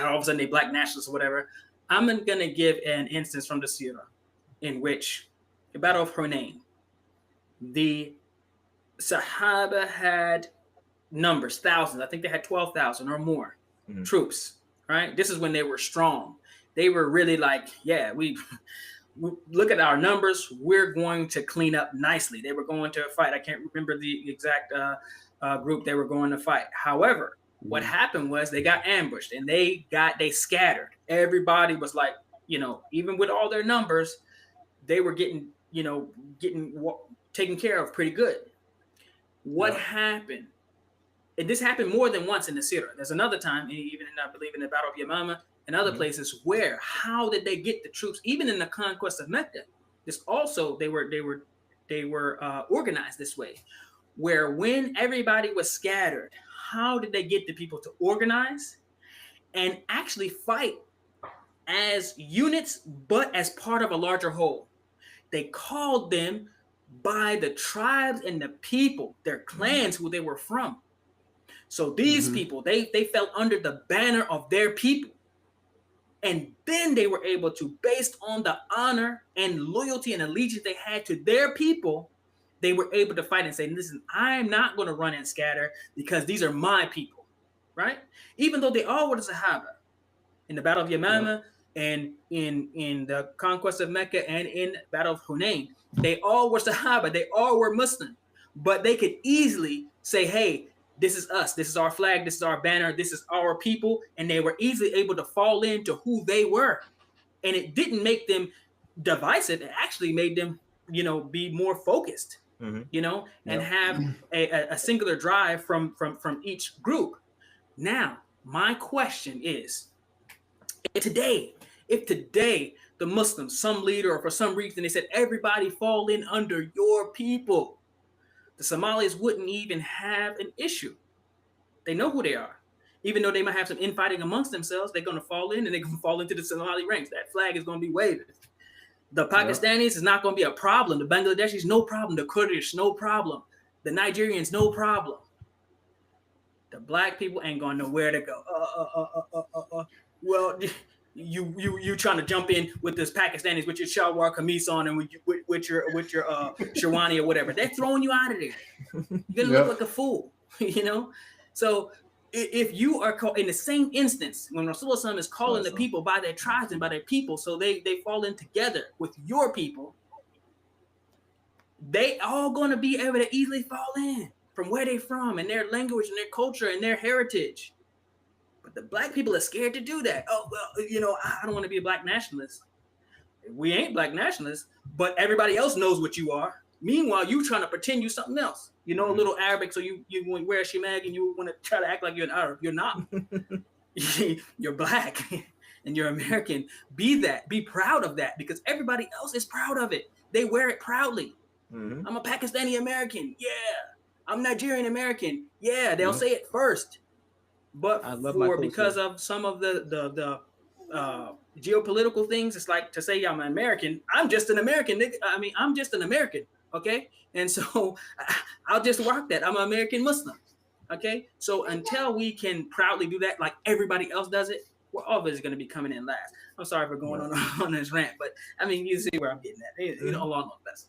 all of a sudden they black nationalists or whatever. I'm going to give an instance from the Sirah in which the Battle of Hunayn, the Sahaba had numbers, thousands. I think they had 12,000 or more troops, right? This is when they were strong. They were really like, we look at our numbers. We're going to clean up nicely. They were going to fight. I can't remember the exact group they were going to fight. However, what happened was they got ambushed and they scattered. Everybody was like, even with all their numbers, they were getting taken care of pretty good. What happened? And this happened more than once in the Sirah. There's another time, even I believe in the Battle of Yamama and other places, how did they get the troops? Even in the conquest of Mecca, this also they were organized this way, where when everybody was scattered, how did they get the people to organize and actually fight as units, but as part of a larger whole? They called them by the tribes and the people, their clans, who they were from. So these people, they fell under the banner of their people. And then they were able to, based on the honor and loyalty and allegiance they had to their people, they were able to fight and say, listen, I'm not going to run and scatter because these are my people, right? Even though they all were the Sahaba. In the Battle of Yamama, And in the conquest of Mecca and in Battle of Hunain, they all were Sahaba, they all were Muslim, but they could easily say, hey, this is us, this is our flag, this is our banner, this is our people, and they were easily able to fall into who they were. And it didn't make them divisive, it actually made them, be more focused, and have a singular drive from each group. Now, my question is, if today the Muslims, some leader or for some reason, they said everybody fall in under your people, the Somalis wouldn't even have an issue. They know who they are. Even though they might have some infighting amongst themselves, they're going to fall in and they're going to fall into the Somali ranks. That flag is going to be waved. The Pakistanis is not going to be a problem. The Bangladeshis, no problem. The Kurdish, no problem. The Nigerians, no problem. The black people ain't going to know where to go. Well, you trying to jump in with this Pakistanis with your shalwar kameez on and with your sherwani or whatever. They're throwing you out of there. You're gonna look like a fool, So if you are in the same instance when Rasulullah is calling the people by their tribes and by their people, so they fall in together with your people, they all going to be able to easily fall in from where they're from and their language and their culture and their heritage. But the black people are scared to do that. Oh, well, I don't want to be a black nationalist. We ain't black nationalists, but everybody else knows what you are. Meanwhile, you trying to pretend you something else. A little Arabic, so you wear a shemag and you want to try to act like you're an Arab. You're not. You're black and you're American. Be that. Be proud of that because everybody else is proud of it. They wear it proudly. Mm-hmm. I'm a Pakistani American. Yeah. I'm Nigerian American. Yeah. They'll say it first. But because of some of the geopolitical things, it's like to say I'm an American. I'm just an American. I'm just an American. Okay. And so I'll just rock that. I'm an American Muslim. Okay. So until we can proudly do that, like everybody else does it, we're always going to be coming in last. I'm sorry for going on this rant, but you see where I'm getting at. Along those lines.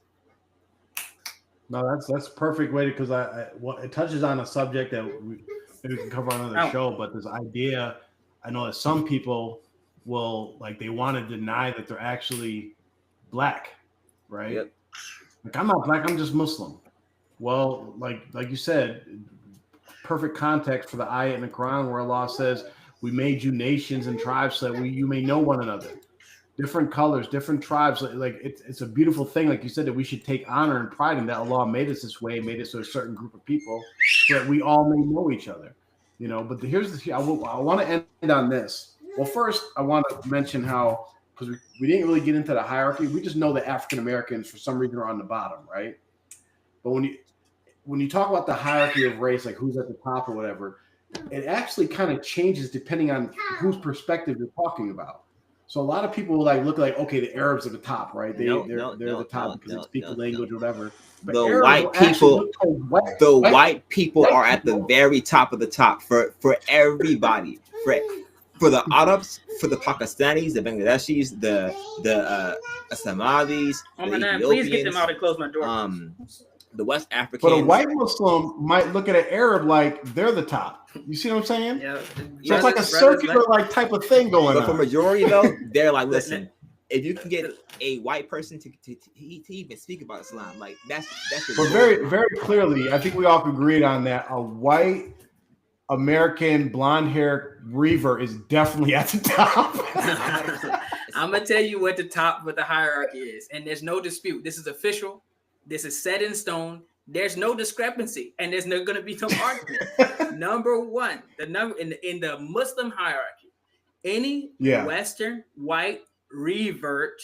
No, that's a perfect way because it touches on a subject that maybe we can cover on another show, but this idea, I know that some people will they want to deny that they're actually black, right? Yep. Like I'm not black, I'm just Muslim. Well, like you said, perfect context for the ayat in the Quran where Allah says, we made you nations and tribes so that you may know one another. Different colors, different tribes. It's a beautiful thing, like you said, that we should take honor and pride in that Allah made us this way, made us a certain group of people so that we all may know each other. But here's I want to end on this. Well, first, I want to mention how, because we didn't really get into the hierarchy. We just know that African Americans, for some reason, are on the bottom, right? But when you talk about the hierarchy of race, like who's at the top or whatever, it actually kind of changes depending on whose perspective you're talking about. So a lot of people look like, okay, the Arabs are the top, right? They're the top because they speak the language or whatever. But the white people are at the very top of the top for everybody. For the Arabs, for the Pakistanis, the Bangladeshis, the Somalis, the Ethiopians. Please get them out and close my door. The West Africans. But a white Muslim might look at an Arab like they're the top. You see what I'm saying? Yeah. So it's like a circular type of thing going on. But for majority though, they're like, listen, if you can get a white person to even speak about Islam, that's But very, very clearly, I think we all agreed on that. A white American blonde hair reaver is definitely at the top. I'm gonna tell you what the hierarchy is, and there's no dispute. This is official. This is set in stone. There's no discrepancy, and there's not going to be no argument. Number one, the number in the Muslim hierarchy, any Western white revert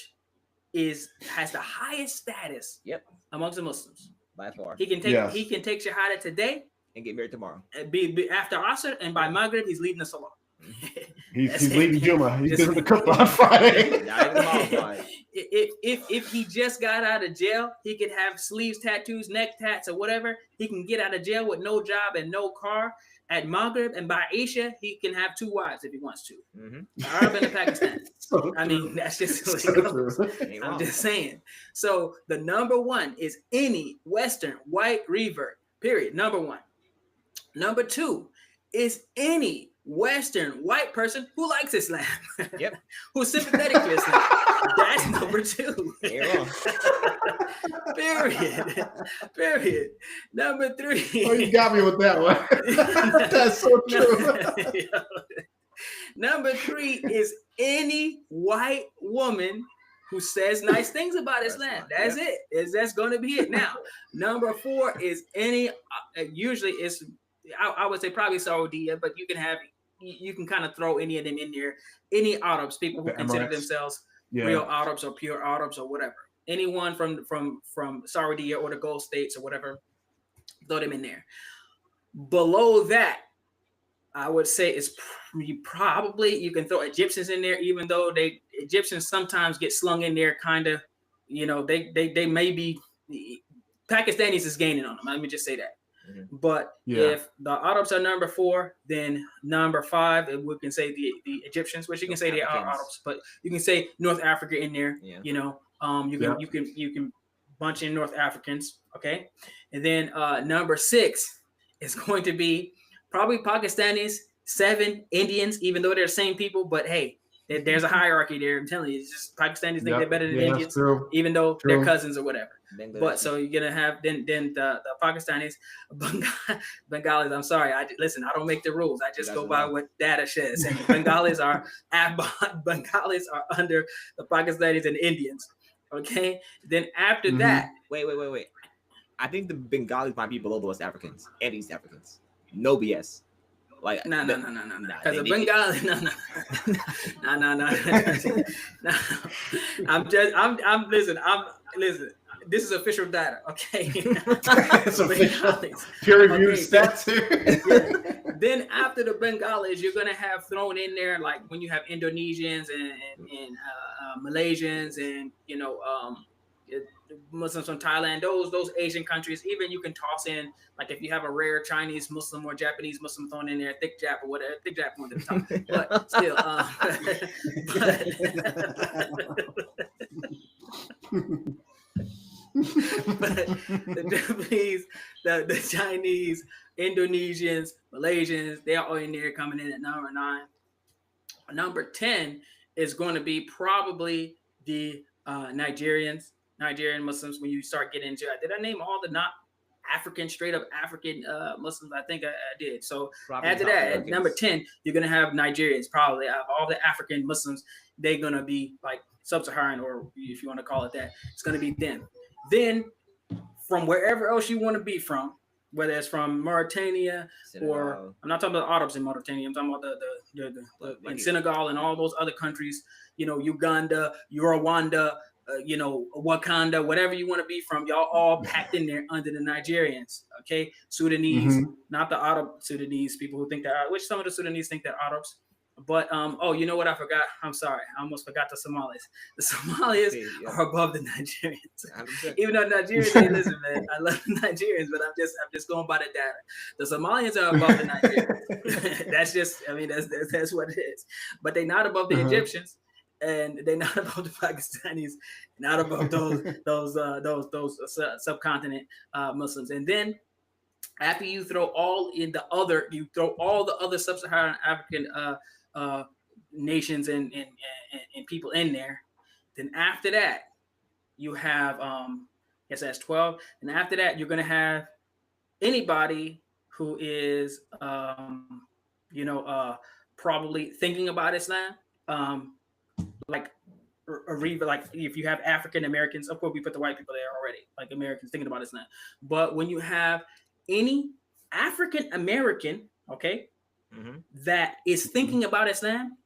has the highest status. Yep. Amongst the Muslims by far. He can take shahada today and get married tomorrow. Be after Asr, and by Maghrib he's leading the salah. He's leading Jummah. He's doing the cook on Friday. If he just got out of jail, he could have sleeves, tattoos, neck tats, or whatever. He can get out of jail with no job and no car at Maghrib, and by Aisha, he can have 2 wives if he wants to. Mm-hmm. Arab and Pakistan. That's just what it goes. I'm just saying. So the number one is any Western white revert. Period. Number one. Number two is any Western white person who likes Islam. Yep. Who's sympathetic to Islam. That's number 2. Period. Number 3. Oh, you got me with that one. That's so true. Number 3 is any white woman who says nice things about Islam. That's it. That's going to be it. Now, number 4 is any. Usually, it's I would say probably Saudi, but you can kind of throw any of them in there. Any Arabs, people who consider themselves real Arabs or pure Arabs or whatever. Anyone from Saudi or the Gulf states or whatever, throw them in there. Below that, I would say it's probably you can throw Egyptians in there, even though Egyptians sometimes get slung in there, kind of. They may be Pakistanis is gaining on them. Let me just say that. Mm-hmm. But if the Arabs are number 4, then number 5, we can say the Egyptians, which you can say they are Arabs, but you can say North Africa in there. Yeah. You can bunch in North Africans, okay? And then number 6 is going to be probably Pakistanis, 7 Indians, even though they're the same people, but hey, there's a hierarchy there. I'm telling you, it's just Pakistanis think they're better than Indians, even though they're cousins or whatever. But so you're gonna have then the Pakistanis, Bengalis. I'm sorry, I don't make the rules. I just go by what data says. And Bengalis are under the Pakistanis and Indians. Okay. Then after that, wait. I think the Bengalis might be below the West Africans and East Africans. No BS. Like no. Because the Bengali, no. Listen. This is official data, okay? It's official. Peer-reviewed stats here. Yeah. Then after the Bengalis, you're gonna have thrown in there like when you have Indonesians and Malaysians and Muslims from Thailand, those Asian countries. Even you can toss in like if you have a rare Chinese Muslim or Japanese Muslim thrown in there, thick Jap or whatever, thick Jap one at the top. But still, but the Japanese, the Chinese, Indonesians, Malaysians, they're all in there coming in at number 9. Number 10 is going to be probably the Nigerian Muslims. When you start getting into it, did I name all the not African, straight up African Muslims? I think I did. So probably after that, at number 10, you're going to have Nigerians. Probably out of all the African Muslims, they're going to be like sub-Saharan, or if you want to call it that, it's going to be them. Then from wherever else you want to be from, whether it's from Mauritania or I'm not talking about Arabs in Mauritania, I'm talking about the in Senegal and all those other countries, Uganda, Rwanda, Wakanda, whatever you want to be from, y'all all packed in there under the Nigerians, okay? Sudanese, not the Arab Sudanese, people who think they're Arab, which some of the Sudanese think they're Arabs. But you know what? I forgot. I'm sorry. I almost forgot the Somalis. The Somalis are above the Nigerians. Even though Nigerians, hey, listen, man, I love the Nigerians, but I'm just going by the data. The Somalians are above the Nigerians. That's what it is. But they're not above the Egyptians, and they're not above the Pakistanis, not above those subcontinent Muslims. And then after you throw all the other sub-Saharan African nations and people in there, then after that you have that's 12, and after that you're going to have anybody who is probably thinking about Islam, like if you have African Americans, of course we put the white people there already, like Americans thinking about Islam. But when you have any African American, okay, that is thinking about Islam,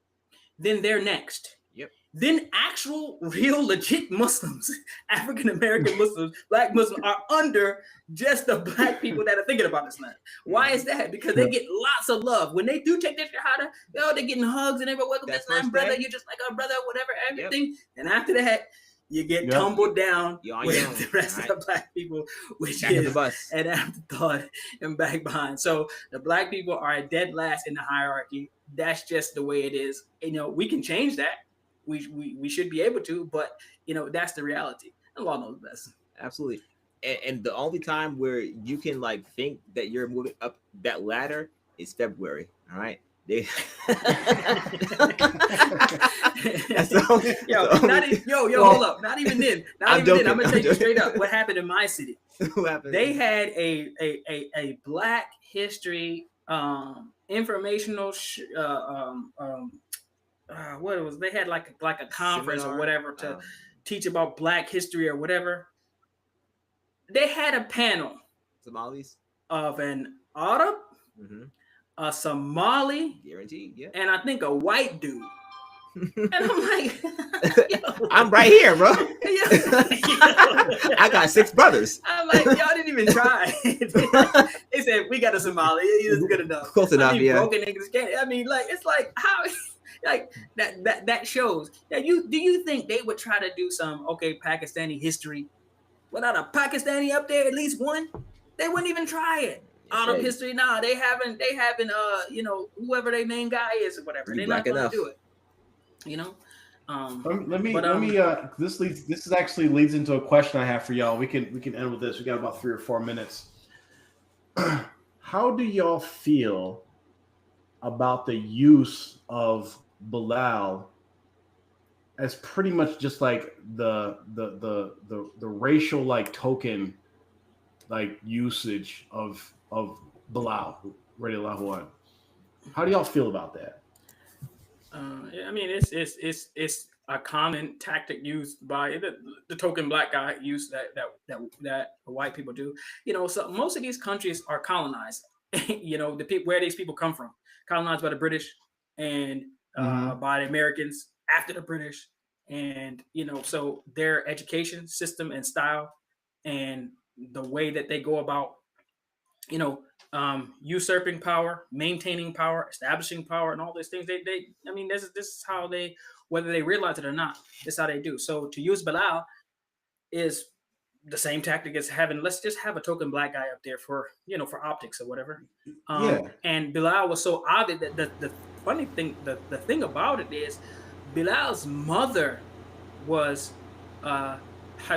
then they're next. Yep. Then actual, real, legit Muslims, African American Muslims, Black Muslims are under just the Black people that are thinking about Islam. Why is that? Because they get lots of love. When they do take their shahada, they're getting hugs and everybody, welcome to Islam, brother. You're just like our brother, whatever, everything. Yep. And after that, you get tumbled down with the rest of the Black people, which back is an afterthought and back behind. So the Black people are dead last in the hierarchy. That's just the way it is. We can change that. We should be able to, but that's the reality. Allah knows best. Absolutely. And the only time where you can think that you're moving up that ladder is February. All right. They hold up. Not even then. I'm gonna tell you straight up what happened in my city. What happened? They had a Black History informational what it was. They had like a conference Seminar? or whatever to teach about Black history or whatever. They had a panel Somalis of an Arab, a Somali, guaranteed, yeah, and I think a white dude. And I'm like, I'm right here, bro. I got 6 brothers. I'm like, y'all didn't even try. They said we got a Somali. It's good enough. Close enough, yeah. Broken niggas can't. I mean, like, it's like how, like that shows. Now, do you think they would try to do some Pakistani history without a Pakistani up there, at least one? They wouldn't even try it. Arab history, nah. They haven't. Whoever their main guy is or whatever. They're not going to do it. Let me. This actually leads into a question I have for y'all. We can end with this. We got about 3 or 4 minutes. How do y'all feel about the use of Bilal as pretty much just like the racial like token like usage of Bilal radiallahu anhu? How do y'all feel about that? I mean, it's a common tactic used by the token Black guy used that white people do. So most of these countries are colonized. The people where these people come from, colonized by the British and by the Americans after the British, and so their education system and style and the way that they go about, usurping power, maintaining power, establishing power, and all these things. This is how they, whether they realize it or not, this is how they do. So to use Bilal is the same tactic as having, let's just have a token Black guy up there for optics or whatever. And Bilal was so obvious that the funny thing, the thing about it is, Bilal's mother was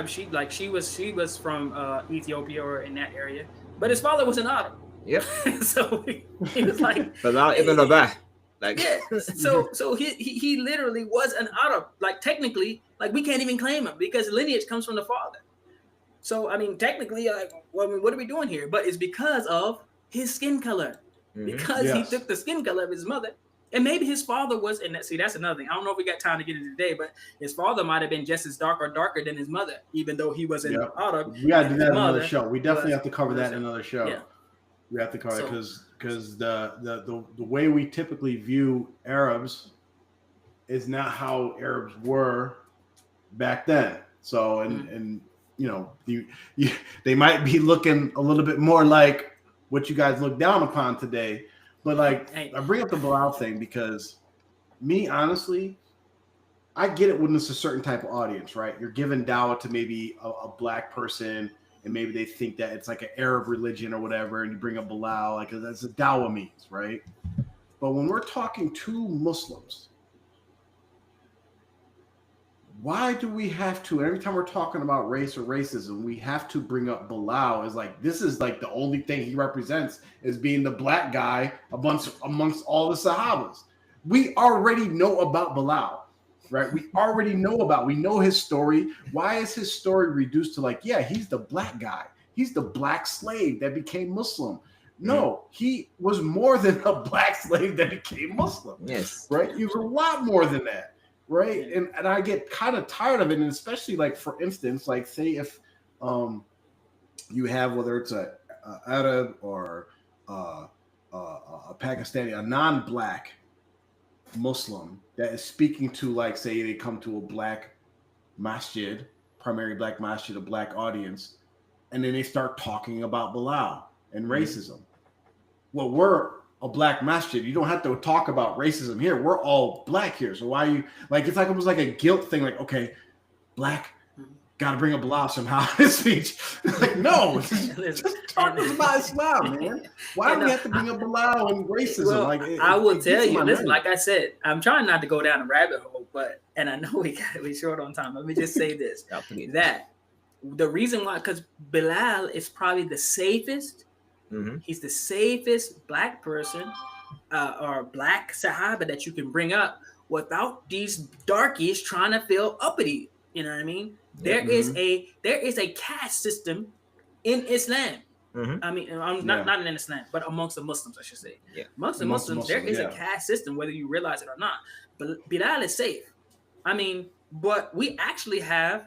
she was from Ethiopia or in that area, but his father was an Arab. Yep. So he was like Bilal ibn Rabah. Like, yeah. So he literally was an Arab. Like technically, like we can't even claim him because lineage comes from the father. So I mean, technically, what are we doing here? But it's because of his skin color, because he took the skin color of his mother, and maybe his father was. And that's another thing. I don't know if we got time to get into today, but his father might have been just as dark or darker than his mother, even though he was an Arab. We got to do that in another show. We definitely have to cover that in another show. Yeah. We have to cover it because the way we typically view Arabs is not how Arabs were back then. So and they might be looking a little bit more like what you guys look down upon today. But like I bring up the Bilal thing because me honestly, I get it when it's a certain type of audience, right? You're giving dawah to maybe a Black person. And maybe they think that it's like an Arab religion or whatever, and you bring up Bilal, like that's a dawah means, right? But when we're talking to Muslims, why do we have to, every time we're talking about race or racism, we have to bring up Bilal as like, this is like the only thing he represents as being the Black guy amongst all the Sahabas. We already know about Bilal. Right, we know his story. Why is his story reduced to like, yeah, he's the Black guy, he's the Black slave that became Muslim? No, he was more than a Black slave that became Muslim. Yes, right. He was a lot more than that, right? And I get kind of tired of it, and especially like for instance, like say if you have whether it's a Arab or a Pakistani, a non-Black Muslim that is speaking to, like, say they come to a Black masjid, primary Black masjid, a Black audience, and then they start talking about Bilal and racism. Well, we're a Black masjid. You don't have to talk about racism here. We're all Black here. So why are you like? It's like it was like a guilt thing. Like, okay, Black, got to bring up Bilal somehow in his speech. Like, no, just talk about Islam, man. Why do we have to bring up Bilal and racism? Well, I will tell you, listen, like I said, I'm trying not to go down a rabbit hole, and I know we're short on time. Let me just say this, that the reason why, because Bilal is probably the safest, he's the safest Black person or black Sahaba that you can bring up without these darkies trying to feel uppity. You know what I mean? There is a caste system in Islam. I mean, I'm not in Islam, but amongst the Muslims, I should say. Yeah. Amongst the Muslims, there is a caste system, whether you realize it or not. But Bilal is safe. I mean, but we actually have,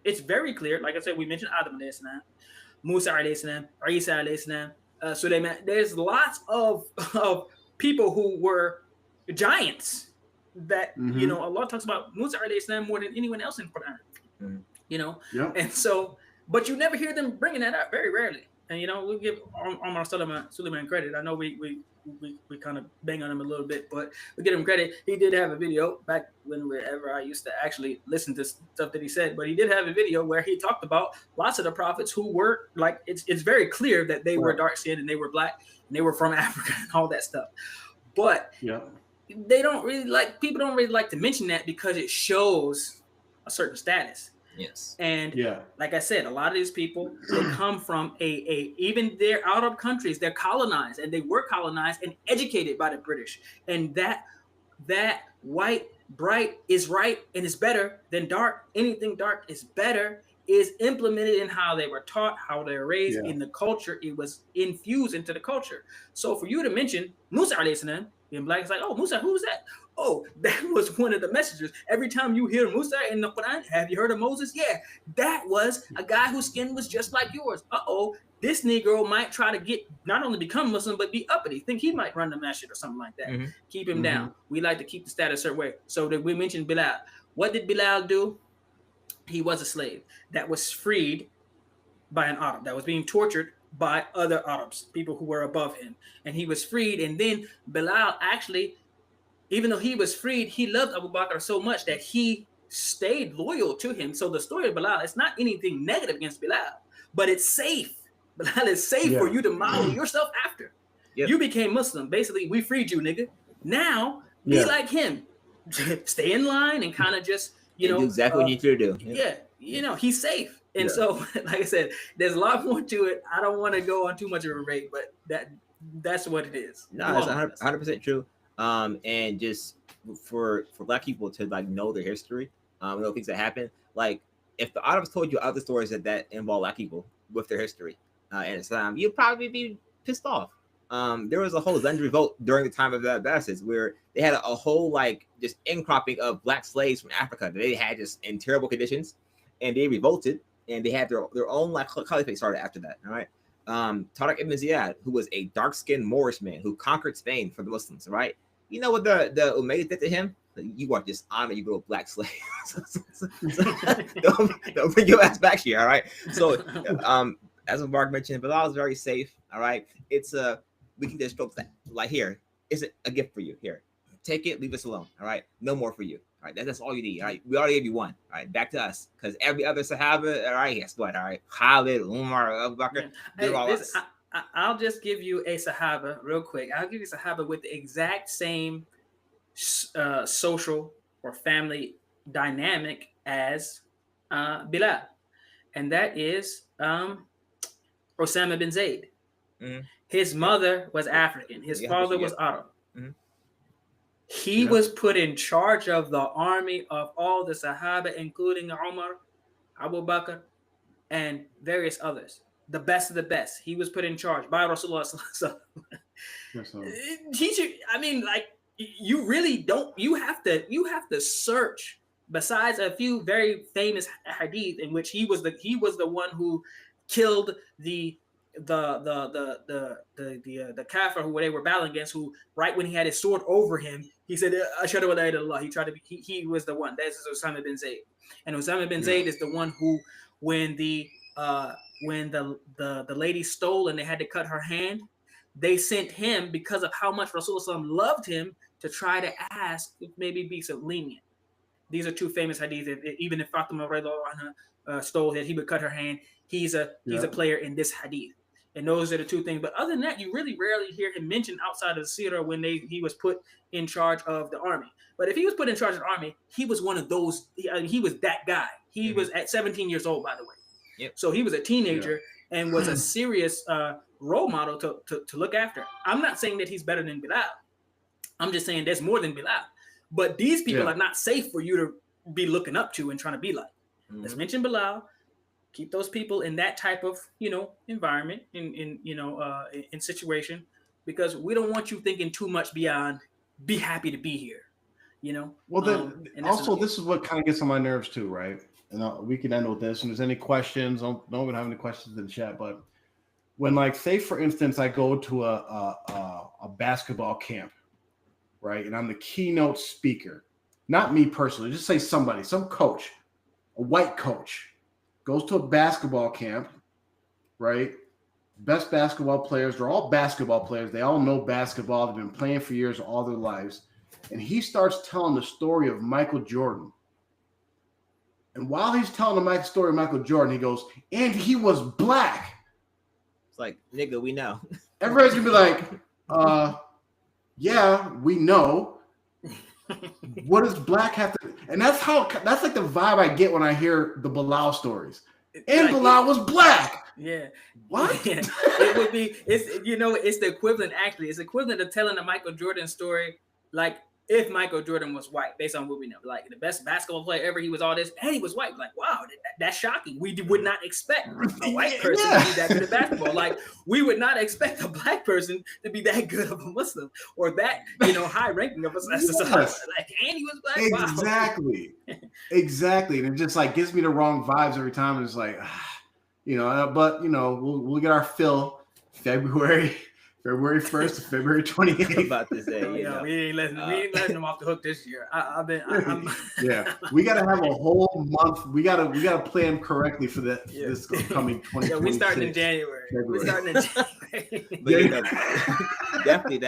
it's very clear, like I said, we mentioned Adam alayhi salam, Musa alayhi salam, Isa alayhi salam, Sulaiman. There's lots of people who were giants that, you know, Allah talks about Musa alayhi salam more than anyone else in Quran. You know? And so, but you never hear them bringing that up, very rarely. And, you know, we give Omar Suleiman credit. I know we kind of bang on him a little bit, but we give him credit. He did have a video back whenever I used to actually listen to stuff that he said, but he did have a video where he talked about lots of the prophets who were, like, it's very clear that they were dark-skinned and they were black and they were from Africa and all that stuff. But they don't really like, people don't really like to mention that because it shows a certain status. Yes. And like I said, a lot of these people, they come from even they're out of countries, they're colonized, and they were colonized and educated by the British. And that white, bright is right and is better than dark. Anything dark is better is implemented in how they were taught, how they were raised in the culture. It was infused into the culture. So for you to mention Musa alayhi salam being black, it's like, oh, Musa, who was that? Oh, that was one of the messengers. Every time you hear Musa in the Quran, have you heard of Moses? Yeah, that was a guy whose skin was just like yours. This Negro might try to get, not only become Muslim, but be uppity. Think he might run the masjid or something like that. Keep him down. We like to keep the status a certain way. So that we mentioned Bilal. What did Bilal do? He was a slave that was freed by an Arab, that was being tortured by other Arabs, people who were above him. And he was freed. And then Bilal actually, even though he was freed, he loved Abu Bakr so much that he stayed loyal to him. So the story of Bilal, it's not anything negative against Bilal, but it's safe. Bilal is safe for you to model yourself after. You became Muslim. Basically, we freed you, nigga. Now, be like him. Stay in line and kind of just, you know. Do exactly what you need to do. You know, he's safe. And so, like I said, there's a lot more to it. I don't want to go on too much of a rate, but that's what it is. No, that's 100% true. And just for black people to like know their history, know things that happen. Like if the Arabs told you other stories that involve black people with their history and Islam, you'd probably be pissed off. There was a whole Zend revolt during the time of the Abbasids where they had a whole like just incropping of black slaves from Africa that they had just in terrible conditions, and they revolted and they had their own like caliphate started after that. All right. Tariq ibn Ziyad, who was a dark-skinned Moorish man who conquered Spain for the Muslims, right? You know what the Umayyad did to him? You are dishonored, you little black slave. don't bring your ass back here, all right? So, as Mark mentioned, Bilal is very safe, all right? It's we can just stroke that. Like here, it's a gift for you. Here, take it, leave us alone, all right? No more for you, all right? That's all you need, all right? We already gave you one, all right? Back to us, because every other Sahaba, all right, guess what, all right? Khalid, Umar, Abu Bakr, they're all us. I'll just give you a Sahaba real quick. I'll give you a Sahaba with the exact same social or family dynamic as Bilal, and that is Osama bin Zayd. His mother was African. His father was Arab. He was put in charge of the army of all the Sahaba, including Umar, Abu Bakr, and various others. The best of the best. He was put in charge by Rasulullah. I mean, like, you really don't. You have to search. Besides a few very famous hadith in which he was the one who killed the kafir who they were battling against. Who right when he had his sword over him, he said, "Ashhadu an la ilaha illallah." He tried to be. He was the one. That is Osama bin Zayd, and Osama bin Zayd is the one who, when the lady stole and they had to cut her hand, they sent him because of how much Rasulullah loved him to try to ask if maybe be so lenient. These are two famous hadiths. Even if Fatima stole that, he would cut her hand. He's a player in this hadith, and those are the two things. But other than that, you really rarely hear him mentioned outside of the seerah when he was put in charge of the army. But if he was put in charge of the army, he was one of those. He was that guy. He was at 17 years old, by the way. So he was a teenager and was a serious role model to look after. I'm not saying that he's better than Bilal. I'm just saying there's more than Bilal. But these people are not safe for you to be looking up to and trying to be like. Let's mention Bilal. Keep those people in that type of, environment, in situation, because we don't want you thinking too much beyond be happy to be here, Well, then also this is what kind of gets on my nerves too, right? And we can end with this. And if there's any questions, don't even have any questions in the chat. But when, like, say for instance, I go to a basketball camp, right, and I'm the keynote speaker, not me personally, just say somebody, some coach, a white coach, goes to a basketball camp, right? Best basketball players, they're all basketball players. They all know basketball. They've been playing for years, all their lives. And he starts telling the story of Michael Jordan. And while he's telling the story of Michael Jordan, he goes, and he was black. It's like, nigga, we know. Everybody's going to be like, yeah, we know. What does black have to? And that's like the vibe I get when I hear the Bilal stories. And like, Bilal was black. Yeah. What? Yeah. It would be. It's the equivalent. Actually, it's equivalent to telling the Michael Jordan story. Like if Michael Jordan was white, based on what we know, like the best basketball player ever, he was all this, and he was white. Like, wow, that's shocking. We would not expect a white person to be that good at basketball. Like, we would not expect a black person to be that good of a Muslim or that, high ranking of us. Yes. Like, and he was black. Exactly. Wow. Exactly. And it just like gives me the wrong vibes every time. And it's like, but we'll get our fill February 1st to February 28th. About to say, we ain't letting them off the hook this year. Yeah, we got to have a whole month. We got to plan correctly for this coming 2026. Yeah, we starting in January. But definitely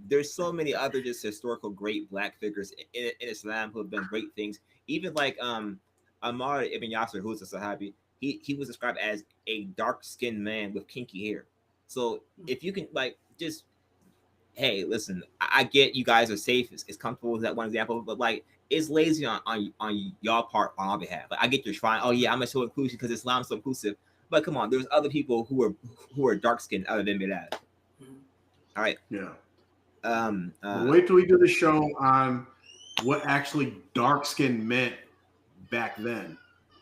there's so many other just historical great black figures in Islam who have done great things. Even like Ammar ibn Yasir, who's a Sahabi, he was described as a dark-skinned man with kinky hair. So if you can hey, listen, I get you guys are safe. It's comfortable with that one example, but like it's lazy on y'all part on our behalf. Like I get you're trying. Oh yeah, I'm gonna show inclusion because Islam's so inclusive. But come on, there's other people who are dark skinned other than Bilal. All right. Yeah. Wait till we do the show on what actually dark skin meant back then,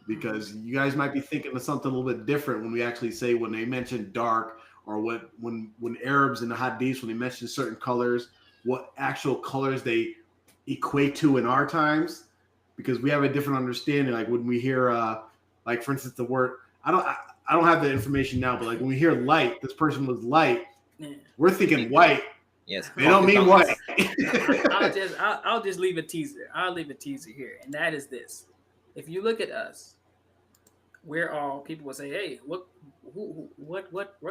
because you guys might be thinking of something a little bit different when we actually say when they mention dark. Or when Arabs in the Hadiths, when they mention certain colors, what actual colors they equate to in our times, because we have a different understanding. Like when we hear, like for instance, the word I don't have the information now, but like when we hear light, this person was light. We're thinking white. Yes, they don't mean white. I'll just leave a teaser. I'll leave a teaser here, and that is this: if you look at us, we're all people will say, hey, what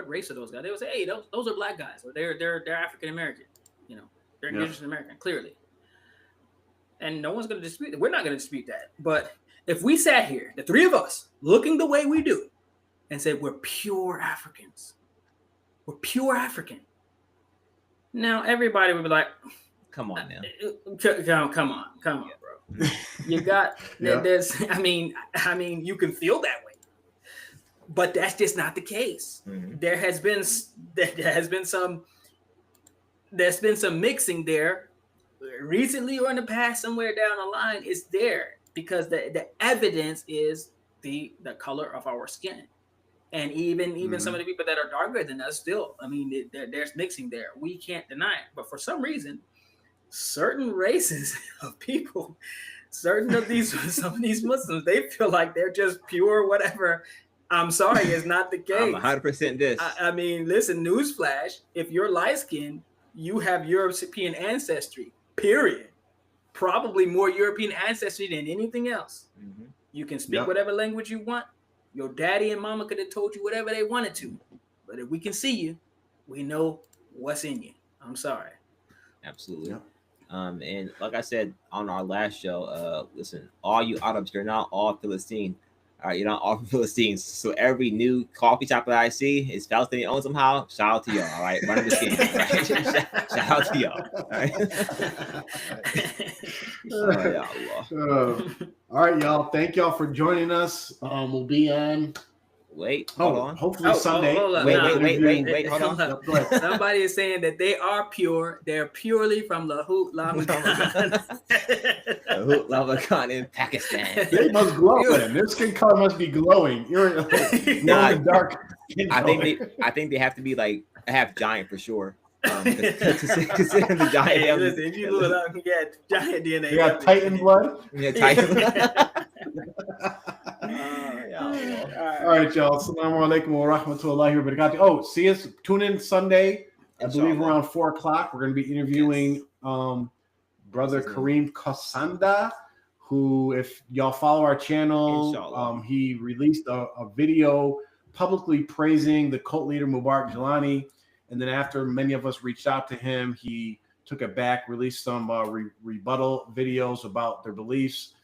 race are those guys? They will say, hey, those are black guys, or they're African American, they're Indigenous American, clearly. And no one's going to dispute it. We're not going to dispute that. But if we sat here, the three of us, looking the way we do, and said we're pure Africans, we're pure African. Now everybody would be like, come on now, come on, bro. You got there's. I mean, you can feel that way, but that's just not the case. Mm-hmm. There's been some mixing there, recently or in the past, somewhere down the line. Is there because the evidence is the color of our skin, and even some of the people that are darker than us still. I mean, there's mixing there. We can't deny it, but for some reason, certain races of people. Some of these Muslims, they feel like they're just pure whatever. I'm sorry, it's not the case. I'm 100% this. I mean, listen, newsflash, if you're light-skinned, you have European ancestry, period. Probably more European ancestry than anything else. Mm-hmm. You can speak whatever language you want. Your daddy and mama could have told you whatever they wanted to. But if we can see you, we know what's in you. I'm sorry. Absolutely. Yep. And like I said on our last show, listen, all you Arabs, you're not all Philistine. All right, you're not all Philistines. So every new coffee shop that I see is Palestinian owned somehow. Shout out to y'all. All right, run the game. Right? Shout out to y'all. All right. All right, y'all. Thank y'all for joining us. We'll be on Wait, hold on. Hopefully Sunday. Hold on. Wait, hold on. Yep, go ahead. Somebody is saying that they are pure. They're purely from Lahut Lamakan. Lahut Lamakan in Pakistan. They must glow then. Their skin color must be glowing. You're dark. I think they have to be like half giant for sure. Considering the giant. Hey, listen, if you look up, you got giant DNA. You got Titan blood. Yeah, Titan. All right, y'all. Assalamu alaikum wa rahmatullahi wa barakatuh. Oh, see us. Tune in Sunday. I believe around 4:00. We're going to be interviewing brother Kareem Kosanda, who, if y'all follow our channel, he released a video publicly praising the cult leader Mubarak Jilani. And then after many of us reached out to him, he took it back, released some rebuttal videos about their beliefs,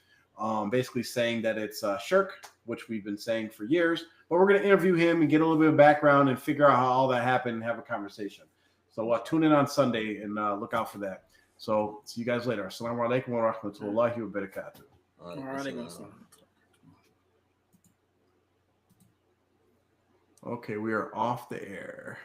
basically saying that it's shirk, which we've been saying for years. But we're going to interview him and get a little bit of background and figure out how all that happened and have a conversation. So tune in on Sunday and look out for that. So see you guys later. Assalamu alaikum wa rahmatullahi wa barakatuh. Okay, we are off the air.